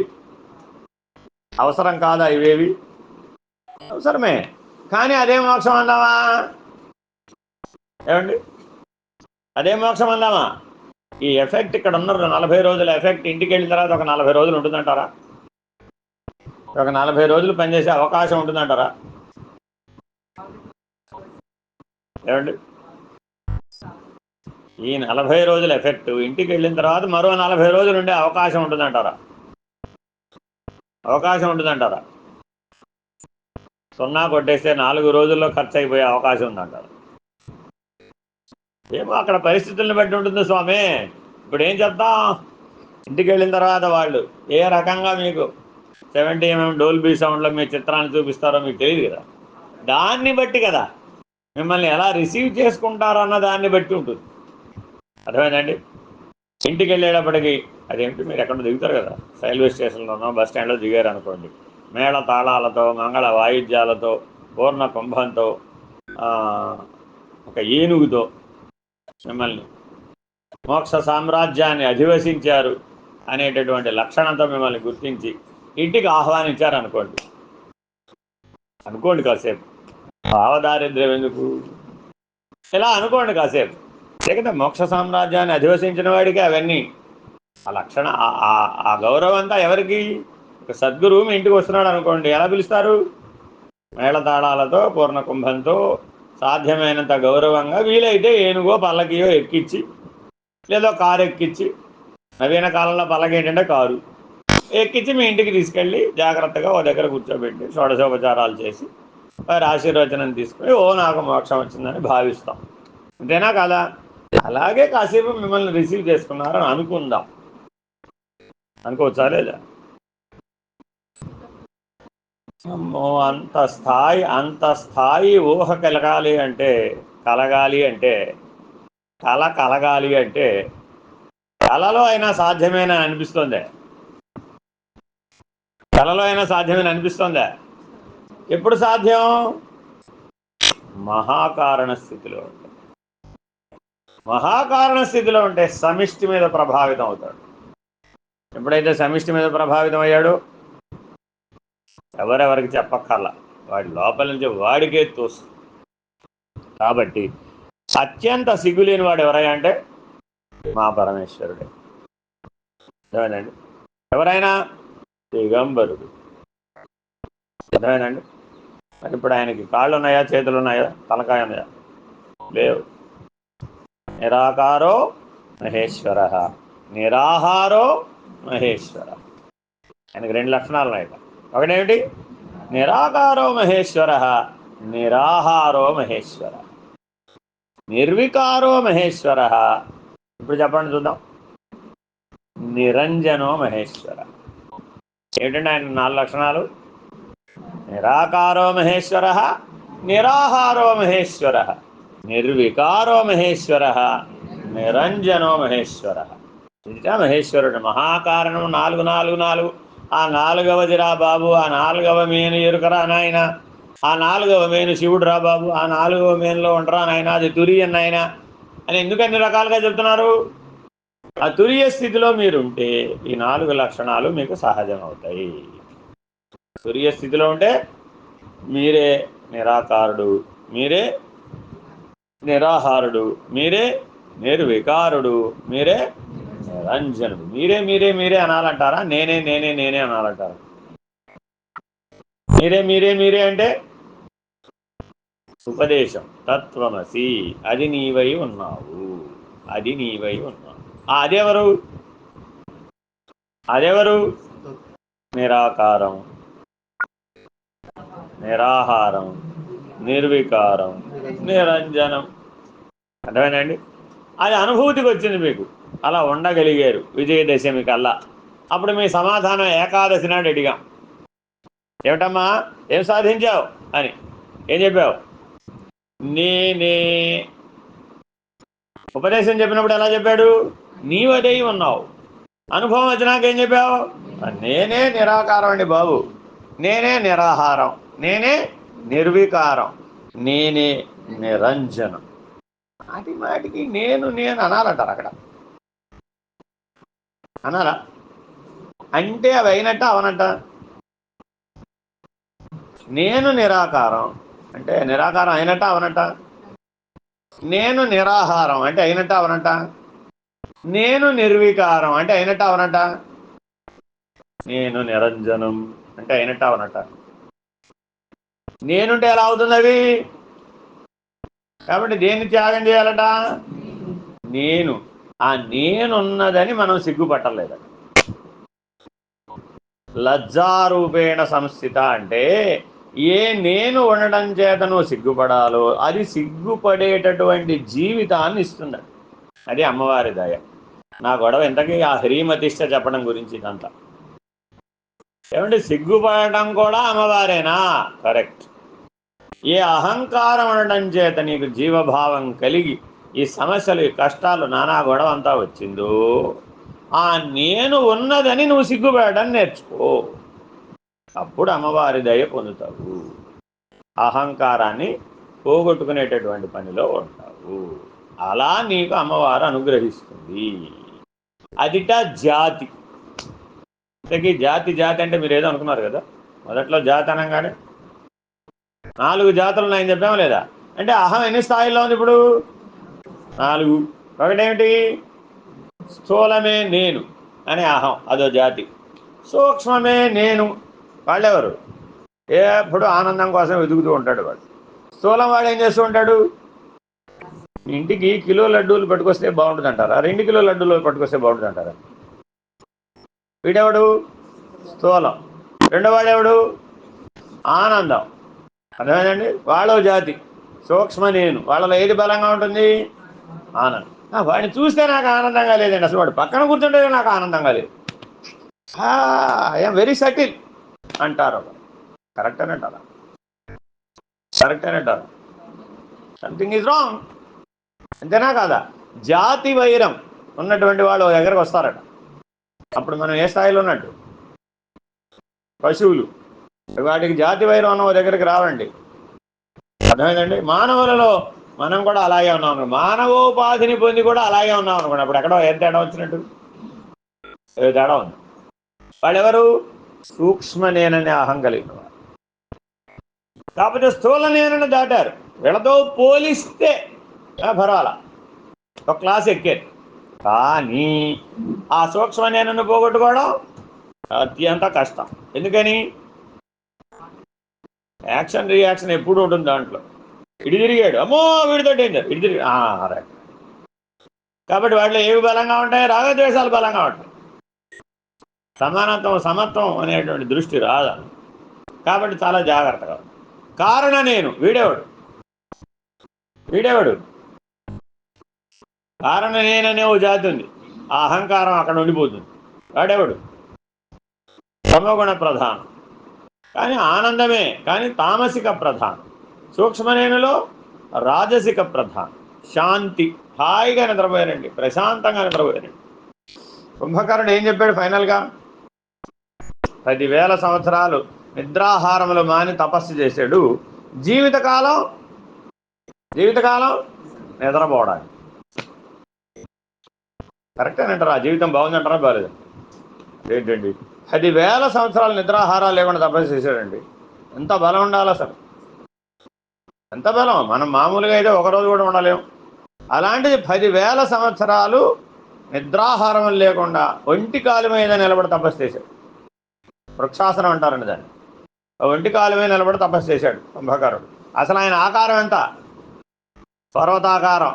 అవసరం కాదా ఇవేవి? అవసరమే. కానీ అదే మోక్షం అందామా? ఏమండి, అదే మోక్షం అందామా? ఈ ఎఫెక్ట్ ఇక్కడ ఉన్న 40 రోజుల ఎఫెక్ట్ ఇంటికి వెళ్ళిన తర్వాత ఒక 40 రోజులు ఉంటుందంటారా? ఒక 40 రోజులు పనిచేసే అవకాశం ఉంటుందంటారా? ఏమండి, ఈ 40 రోజుల ఎఫెక్ట్ ఇంటికి వెళ్ళిన తర్వాత మరో 40 రోజులు ఉండే అవకాశం ఉంటుందంటారా? అవకాశం ఉంటుందంటారా? 0 కొట్టేస్తే 4 రోజుల్లో ఖర్చు అయిపోయే అవకాశం ఉందంటారా? ఏమో అక్కడ పరిస్థితులను బట్టి ఉంటుంది స్వామి. ఇప్పుడు ఏం చెప్తాం? ఇంటికి వెళ్ళిన తర్వాత వాళ్ళు ఏ రకంగా మీకు 70mm డోల్బీ సౌండ్లో మీ చిత్రాన్ని చూపిస్తారో మీకు తెలియదు కదా. దాన్ని బట్టి కదా మిమ్మల్ని ఎలా రిసీవ్ చేసుకుంటారో అన్న దాన్ని బట్టి ఉంటుంది. అర్థమైందండి? ఇంటికి వెళ్ళేటప్పటికి అదేమిటి, మీరు ఎక్కడ దిగుతారు కదా, రైల్వే స్టేషన్లోనో బస్ స్టాండ్లో దిగారు అనుకోండి, మేళ తాళాలతో, మంగళ వాయిద్యాలతో, పూర్ణ కుంభంతో, ఒక ఏనుగుతో మిమ్మల్ని మోక్ష సామ్రాజ్యాన్ని అధివసించారు అనేటటువంటి లక్షణంతో మిమ్మల్ని గుర్తించి ఇంటికి ఆహ్వానించారనుకోండి. అనుకోండి కాసేపు, భావదారిద్ర్యం ఎందుకు? ఇలా అనుకోండి కాసేపు. లేకపోతే మోక్ష సామ్రాజ్యాన్ని అధివసించిన వాడికి అవన్నీ ఆ లక్షణ, ఆ గౌరవం అంతా ఎవరికి? ఒక సద్గురువు మీ ఇంటికి వస్తున్నాడు అనుకోండి, ఎలా పిలుస్తారు? మేళతాళాలతో, పూర్ణ కుంభంతో, సాధ్యమైనంత గౌరవంగా, వీలైతే ఏనుగో పల్లకియో ఎక్కించి, లేదో కారు ఎక్కించి. నవీన కాలంలో పల్లకి ఏంటంటే కారు, ఎక్కించి మీ ఇంటికి తీసుకెళ్ళి జాగ్రత్తగా ఓ దగ్గర కూర్చోబెట్టి షోడశోపచారాలు చేసి వారి ఆశీర్వచనం తీసుకుని ఓ నాకు మోక్షం వచ్చిందని భావిస్తాం. అంతేనా కదా? అలాగే కాసేపు మిమ్మల్ని రిసీవ్ చేసుకున్నారని అనుకుందాం. అనుకోవచ్చా లేదా? అంత స్థాయి ఊహ కలగాలి అంటే కలగాలి అంటే కలలో అయినా సాధ్యమేనా అనిపిస్తుందే? కలలో అయినా సాధ్యమేనా అనిపిస్తుందా? ఎప్పుడు సాధ్యం? మహాకారణ స్థితిలో ఉంటే. మహాకారణ స్థితిలో ఉంటే సమిష్టి మీద ప్రభావితం అవుతాడు. ఎప్పుడైతే సమిష్టి మీద ప్రభావితం అయ్యాడో ఎవరెవరికి చెప్పక్కర్లా, వాడి లోపల నుంచి వాడికే తోస్తుంది. కాబట్టి అత్యంత సిగ్గులేని వాడు ఎవరైనా అంటే మా పరమేశ్వరుడే. అర్థమేనండి? ఎవరైనా దిగంబరుడు. అర్థమేనండి? మరి ఇప్పుడు ఆయనకి కాళ్ళు ఉన్నాయా, చేతులు ఉన్నాయా, తలకాయ ఉన్నాయా? లేవు. నిరాకారో మహేశ్వర, నిరాహారో మహేశ్వర. ఆయనకి రెండు లక్షణాలు ఉన్నాయి. ఒకటేమిటి? నిరాకారో మహేశ్వర, నిరాహారో మహేశ్వర, నిర్వికారో మహేశ్వర. ఇప్పుడు చెప్పండి చూద్దాం. నిరంజనో మహేశ్వర. ఏమిటండి ఆయన 4 లక్షణాలు? నిరాకారో మహేశ్వర, నిరాహారో మహేశ్వర, నిర్వికారో మహేశ్వర, నిరంజనో మహేశ్వర. ఇది మహేశ్వరుడు. మహాకారణం 4 4 4. ఆ 4వదిరా బాబు, ఆ 4వ మేను ఎరుకరా నాయన, ఆ 4వ మేను శివుడు రా బాబు, ఆ 4వ మేనులో ఉండరా నాయన, అది తురియన్ నాయన అని ఎందుకు అన్ని రకాలుగా చెప్తున్నారు? ఆ తురియ స్థితిలో మీరుంటే ఈ 4 లక్షణాలు మీకు సహజం అవుతాయి. తురియ స్థితిలో ఉంటే మీరే నిరాకారుడు, మీరే నిరాహారుడు, మీరే నిర్వికారుడు, మీరే నిరంజనుడు. మీరే మీరే మీరే అనాలంటారా? నేనే నేనే నేనే అనాలంటారా? మీరే మీరే మీరే అంటే ఉపదేశం, తత్వమసి, అది నీవై ఉన్నావు, అది నీవై ఉన్నావు. అదెవరు? అదెవరు? నిరాకారం, నిరాహారం, నిర్వికారం, నిరంజనం. అర్థమేనండి? అది అనుభూతికి వచ్చింది మీకు, అలా ఉండగలిగారు విజయదశమి కల్లా. అప్పుడు మీ సమాధానం ఏకాదశి నాడు అడిగాం, ఏమిటమ్మా ఏం సాధించావు అని. ఏం చెప్పావు? నేనే. ఉపదేశం చెప్పినప్పుడు ఎలా చెప్పాడు? నీవదై ఉన్నావు. అనుభవం వచ్చినాక ఏం చెప్పావు? నేనే నిరాకారం అండి బాబు, నేనే నిరాహారం, నేనే నిర్వికారం, నేనే నిరంజనం. మాటి మాటికి నేను నేను అనాలంటారు అక్కడ. అనాలా? అంటే అవి అయినట్ట అవనట్ట? నేను నిరాకారం అంటే నిరాకారం అయినట్ట అవనట్ట? నేను నిరాహారం అంటే అయినట్ట అవనట్ట? నేను నిర్వికారం అంటే అయినట్ట అవనట్ట? నేను నిరంజనం అంటే అయినట్ట అవనట్ట? నేనుంటే ఎలా అవుతుంది అవి? కాబట్టి దేన్ని త్యాగం చేయాలట? నేను. ఆ నేనున్నదని మనం సిగ్గుపట్టలేదు. లజ్జారూపేణ సంస్థిత అంటే ఏ నేను ఉండడం చేత నువ్వు సిగ్గుపడాలో అది సిగ్గుపడేటటువంటి జీవితాన్ని ఇస్తున్నాడు. అది అమ్మవారి దయ. నా గొడవ ఇంతకీ ఆ హ్రీమతిష్ట చెప్పడం గురించి ఇదంతా. ఏమంటే సిగ్గుపడటం కూడా అమ్మవారేనా? కరెక్ట్. ఏ అహంకారం ఉండడం చేత నీకు జీవభావం కలిగి ఈ సమస్యలు, ఈ కష్టాలు, నానా గొడవ అంతా వచ్చిందో ఆ నేను ఉన్నదని నువ్వు సిగ్గుపడడం నేర్చుకో. అప్పుడు అమ్మవారి దయ పొందుతావు. అహంకారాన్ని పోగొట్టుకునేటటువంటి పనిలో ఉంటావు. అలా నీకు అమ్మవారు అనుగ్రహిస్తుంది. అదిట జాతి. ఇంతకీ జాతి జాతి అంటే మీరు ఏదో అనుకున్నారు కదా, మొదట్లో జాతి అనగానే 4 జాతులు ఉన్నాయని చెప్పాము లేదా? అంటే అహం ఎన్ని స్థాయిల్లో ఉంది ఇప్పుడు? 4. ఒకటేమిటి? స్థూలమే నేను అనే అహం, అదో జాతి. సూక్ష్మమే నేను, వాళ్ళెవరు? ఎప్పుడు ఆనందం కోసం వెతుకుతూ ఉంటాడు వాడు. స్థూలం వాడు ఏం చేస్తూ ఉంటాడు? ఇంటికి కిలో లడ్డూలు పట్టుకొస్తే బాగుంటుంది అంటారా, 2 కిలో లడ్డూలు పట్టుకొస్తే బాగుంటుంది అంటారా? వీడెవడు? స్థూలం. రెండో వాడు ఎవడు? ఆనందం. అర్థమైందండి? వాళ్ళో జాతి సూక్ష్మ నేను. వాళ్ళలో ఏది బలంగా ఉంటుంది? ఆనందం. వాడిని చూస్తే నాకు ఆనందంగా లేదండి, అసలు వాడు పక్కన కూర్చుంటే నాకు ఆనందంగా లేదు. ఐఎమ్ వెరీ సటిల్ అంటారు. కరెక్ట్ అని అంటారా? కరెక్ట్ అని అంటారు. Something is wrong. అంతేనా కాదా? జాతి వైరం ఉన్నటువంటి వాళ్ళు దగ్గరకు వస్తారట. అప్పుడు మనం ఏ స్థాయిలో ఉన్నట్టు? పశువులు. వాటికి జాతి వైరం అన్న దగ్గరికి రావండి. అర్థమైందండి? మానవులలో మనం కూడా అలాగే ఉన్నాం. మానవోపాధిని పొంది కూడా అలాగే ఉన్నాం అనుకోండి. అప్పుడు ఎక్కడో ఏం తేడా వచ్చినట్టు? ఏ తేడా ఉంది. వాళ్ళెవరు? సూక్ష్మ నేననే అహం కలిగిన వారు. కాకపోతే స్థూల నేనని దాటారు. వీళ్ళతో పోలిస్తే పర్వాలా, ఒక క్లాస్ ఎక్కారు. కానీ ఆ సూక్ష్మ నేనను పోగొట్టుకోవడం అత్యంత కష్టం. ఎందుకని? యాక్షన్ రియాక్షన్ ఎప్పుడు ఉంటుంది దాంట్లో. ఇటు తిరిగాడు, అమ్మో వీడితో డేంజర్, ఇటు తిరిగి రైట్. కాబట్టి వాటిలో ఏవి బలంగా ఉంటాయి? రాగద్వేషాలు బలంగా ఉంటాయి. సమానత్వం సమత్వం అనేటువంటి దృష్టి రాదా. కాబట్టి చాలా జాగ్రత్తగా. కారణ నేను వీడేవాడు. కారణ నేననే ఓ జాతి ఉంది. ఆ అహంకారం అక్కడ ఉండిపోతుంది. వాడేవాడు? తమోగుణ ప్రధానం. కానీ ఆనందమే, కానీ తామసిక ప్రధానం. సూక్ష్మనేనులో రాజసిక ప్రధానం. శాంతి. హాయిగా నిద్రపోయారండి, ప్రశాంతంగా నిద్రపోయారండి. కుంభకర్ణుడు ఏం చెప్పాడు ఫైనల్గా? 10,000 సంవత్సరాలు నిద్రాహారములు మాని తపస్సు చేశాడు. జీవితకాలం నిద్రపోవడానికి. కరెక్టేనంటారా? జీవితం బాగుందంటారా బాగాలేదు? ఏంటండి 10,000 సంవత్సరాలు నిద్రాహారాలు లేకుండా తపస్సు చేశాడండి. ఎంత బలం ఉండాలి అసలు? ఎంత బలం! మనం మామూలుగా అయితే ఒకరోజు కూడా ఉండలేము. అలాంటిది 10,000 సంవత్సరాలు నిద్రాహారం లేకుండా ఒంటి కాలు మీద నిలబడి తపస్సు చేశాడు. వృక్షాసనం అంటారండి దాన్ని. ఒంటి కాలు మీద నిలబడి తపస్సు చేశాడు కుంభకర్ణుడు. అసలు ఆయన ఆకారం ఎంత? పర్వతాకారం.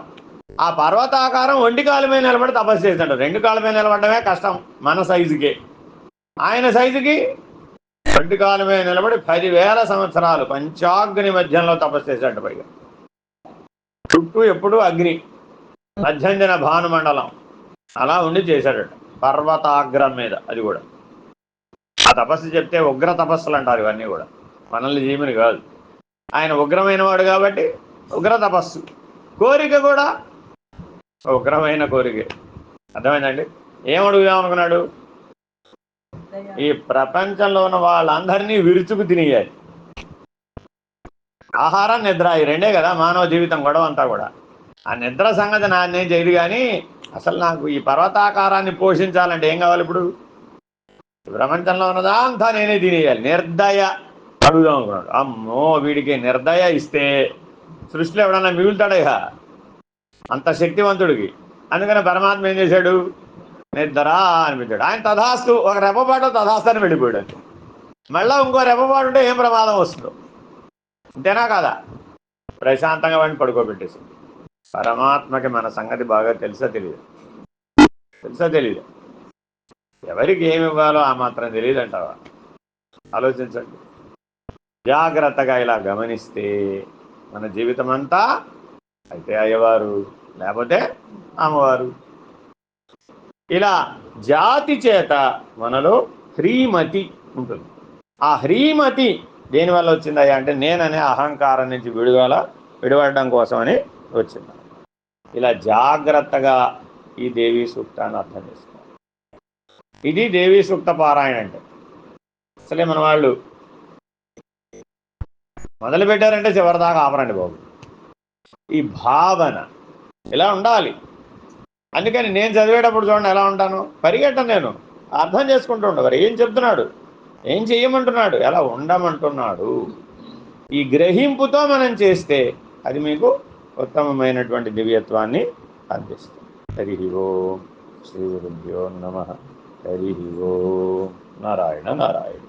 ఆ పర్వతాకారం ఒంటి కాలు మీద నిలబడి తపస్సు చేశాడు. 2 కాళ్ళ మీద నిలబడమే కష్టం మన సైజుకి. ఆయన సైజుకి ఒంటి కాలు మీద నిలబడి 10,000 సంవత్సరాలు పంచాగ్ని మధ్యంలో తపస్సు చేశాడు. పైగా చుట్టూ ఎప్పుడూ అగ్ని, మధ్యంజన భానుమండలం అలా ఉండి చేశాడట పర్వతాగ్రం మీద. అది కూడా ఆ తపస్సు చెప్తే ఉగ్ర తపస్సులు అంటారు ఇవన్నీ కూడా. మనల్ని జీవుని కాదు. ఆయన ఉగ్రమైన వాడు కాబట్టి ఉగ్ర తపస్సు. కోరిక కూడా ఉగ్రమైన కోరికే. అర్థమైందండి? ఏమడుగుదామనుకున్నాడు? ఈ ప్రపంచంలో ఉన్న వాళ్ళందరినీ విరుచుకు తినేయాలి. ఆహారం, నిద్ర, ఈ రెండే కదా మానవ జీవితం గొడవ అంతా కూడా. ఆ నిద్ర సంగతి నేను చేయదు, కానీ అసలు నాకు ఈ పర్వతాకారాన్ని పోషించాలంటే ఏం కావాలి? ఇప్పుడు ప్రపంచంలో ఉన్నదా అంతా నేనే తినేయాలి. నిర్దయ అడుగుదాం అనుకున్నాడు. అమ్మో, వీడికి నిర్దయ ఇస్తే సృష్టిలో ఎవడన్నా మిగులుతాడయ్యా అంత శక్తివంతుడికి. అందుకని పరమాత్మ ఏం చేశాడు? నిద్ర అనిపించాడు. ఆయన తథాస్తు, ఒక రెప్పపాటు తథాస్తు అని వెళ్ళిపోయాడు. అంతే. మళ్ళీ ఇంకో రెప్పపాటు ఉంటే ఏం ప్రమాదం వస్తుందో. అంతేనా కాదా? ప్రశాంతంగా వాడిని పడుకోబెట్టేసింది. పరమాత్మకి మన సంగతి బాగా తెలుసా తెలీదు? ఎవరికి ఏమి ఇవ్వాలో ఆ మాత్రం తెలియదు అంటావా? ఆలోచించండి. జాగ్రత్తగా ఇలా గమనిస్తే మన జీవితం అంతా అయితే అయ్యవారు, లేకపోతే అమ్మవారు. ఇలా జాతి చేత మనలో హ్రీమతి ఉంటుంది. ఆ హ్రీమతి దేనివల్ల వచ్చిందయ్యా అంటే నేననే అహంకారం నుంచి విడిపడడం కోసమని వచ్చింది. ఇలా జాగ్రత్తగా ఈ దేవీ సూక్తాన్ని అర్థం చేసుకోవాలి. ఇది దేవీ సూక్త పారాయణ అంటే. అసలే మన వాళ్ళు మొదలు పెట్టారంటే చివరిదాకా ఆపరండి బాబు. ఈ భావన ఇలా ఉండాలి. అందుకని నేను చదివేటప్పుడు చూడండి ఎలా ఉంటాను, పరిగెట్టను, నేను అర్థం చేసుకుంటూ ఉండవారు. ఏం చెప్తున్నాడు, ఏం చెయ్యమంటున్నాడు, ఎలా ఉండమంటున్నాడు. ఈ గ్రహింపుతో మనం చేస్తే అది మీకు ఉత్తమమైనటువంటి దివ్యత్వాన్ని అందిస్తుంది. హరి ఓం శ్రీ గురుభ్యో నమః. హరి ఓం. నారాయణ నారాయణ.